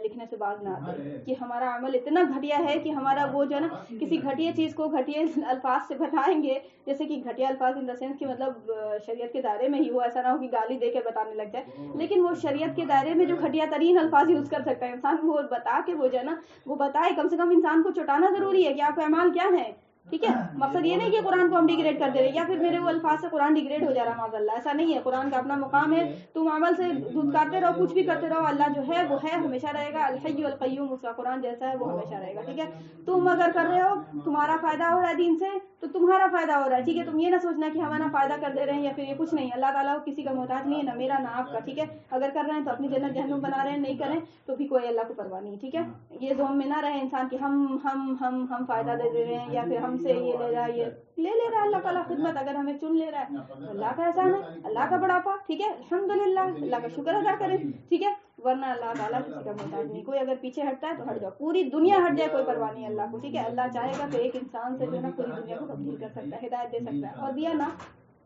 لکھنے سے باز نہ آتے, کہ ہمارا عمل اتنا گھٹیا ہے کہ ہمارا وہ جو ہے نا کسی گھٹیا چیز کو گھٹیا الفاظ سے بتائیں گے, جیسے کہ گھٹیا الفاظ ان دا سینس کہ مطلب شریعت کے دائرے میں ہی ہو, ایسا نہ ہو کہ گالی دے کے بتانے لگ جائے, لیکن وہ شریعت کے دائرے میں جو گھٹیا ترین الفاظ یوز کر سکتا ہے انسان, وہ بتا کے وہ جو ہے نا وہ بتائے. کم سے کم انسان کو چٹانا ضروری ہے کہ آپ کے اعمال کیا ہیں, ٹھیک ہے. مقصد یہ نہیں کہ قرآن کو ہم ڈیگریڈ کر دے رہے, یا پھر میرے وہ الفاظ سے قرآن ڈیگریڈ ہو جا رہا, معاذ اللہ, ایسا نہیں ہے. قرآن کا اپنا مقام ہے, تم عمل سے دھتکارتے رہو, کچھ بھی کرتے رہو, اللہ جو ہے وہ ہے, ہمیشہ رہے گا. الحی القیوم, اس کا قرآن جیسا ہے وہ ہمیشہ رہے گا, ٹھیک ہے. تم اگر کر رہے ہو, تمہارا فائدہ ہو رہا ہے دین سے, تو تمہارا فائدہ ہو رہا ہے, ٹھیک ہے. تم یہ نہ سوچنا کہ ہمارا فائدہ کر دے رہے ہیں یا پھر یہ کچھ نہیں. اللہ تعالیٰ کسی کا محتاج نہیں ہے, نہ میرا نہ آپ کا, ٹھیک ہے. اگر کر رہے ہیں تو اپنی جنت جہنم بنا رہے ہیں, نہیں کریں تو بھی کوئی اللہ کو پرواہ نہیں, ٹھیک ہے. یہ زوم میں نہ رہے انسان کہ ہم فائدہ دے رہے ہیں, یا پھر ہم سے یہ لے رہا ہے, یہ لے رہا ہے اللہ تعالیٰ خدمت. اگر ہمیں چن لے رہا ہے تو اللہ کا احسان ہے, اللہ کا بڑاپا, ٹھیک ہے. الحمدللہ, اللہ کا شکر ادا کریں, ٹھیک ہے. ورنہ اللہ تعالیٰ کسی کا محتاج نہیں. کوئی اگر پیچھے ہٹتا ہے تو ہٹ جاؤ, پوری دنیا ہٹ جائے کوئی پرواہ نہیں اللہ کو, ٹھیک ہے. اللہ چاہے گا تو ایک انسان سے جو ہے نا پوری دنیا کو تبدیل کر سکتا ہے, ہدایت دے سکتا ہے. اور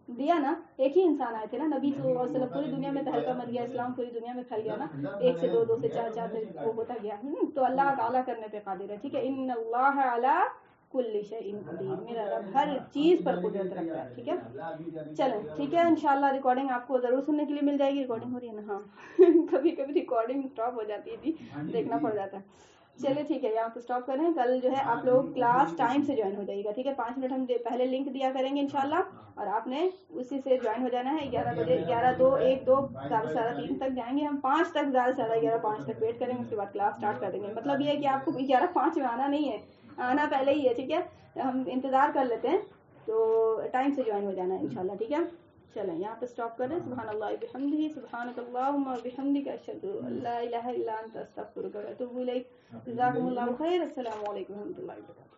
دیا نا ایک ہی انسان آئے تھے نا, نبی صلی اللہ علیہ وسلم, پوری دنیا میں تہلکہ مچ گیا, اسلام پوری دنیا میں پھیل گیا نا, 1 سے 2, 2 سے 4, 4 سے وہ ہوتا گیا. تو اللہ تعالیٰ کرنے پہ قادر ہے, ٹھیک ہے. ان اللہ علی کل شیء قدیر, میرا رب ہر چیز پر قدرت رکھتا ہے, ٹھیک ہے. چلیں ٹھیک ہے, انشاءاللہ ریکارڈنگ آپ کو ضرور سننے کے لیے مل جائے گی. ریکارڈنگ ہو رہی ہے نا, ہاں کبھی کبھی ریکارڈنگ اسٹاپ ہو جاتی ہے جی, دیکھنا پڑ جاتا ہے. چلیے ٹھیک ہے, یہاں پہ اسٹاپ کریں. کل جو ہے آپ لوگ کلاس ٹائم سے جوائن ہو جائے گا, ٹھیک ہے. 5 منٹ ہم پہلے لنک دیا کریں گے انشاءاللہ, اور آپ نے اسی سے جوائن ہو جانا ہے. 11 بجے, 11, 2, 1, 2 زیادہ سے زیادہ 3 تک جائیں گے ہم, 5 تک زیادہ سے زیادہ 11, 5 تک ویٹ کریں گے, اس کے بعد کلاس اسٹارٹ کر دیں گے. مطلب یہ ہے کہ آپ کو 11, 5 میں آنا نہیں ہے, آنا پہلے ہی ہے, ٹھیک ہے. ہم انتظار کر لیتے ہیں, تو ٹائم سے جوائن ہو جانا ہے انشاءاللہ, ٹھیک ہے. چلیں یہاں پہ اسٹاپ کریں. سبحان اللہ بحمدہ, سبحانک اللہم وبحمدک, اشہد ان لا الہ الا انت, استغفرک و اتوب الیک. جزاکم اللہ خیر. السلام علیکم و رحمۃ اللہ وبرکاتہ.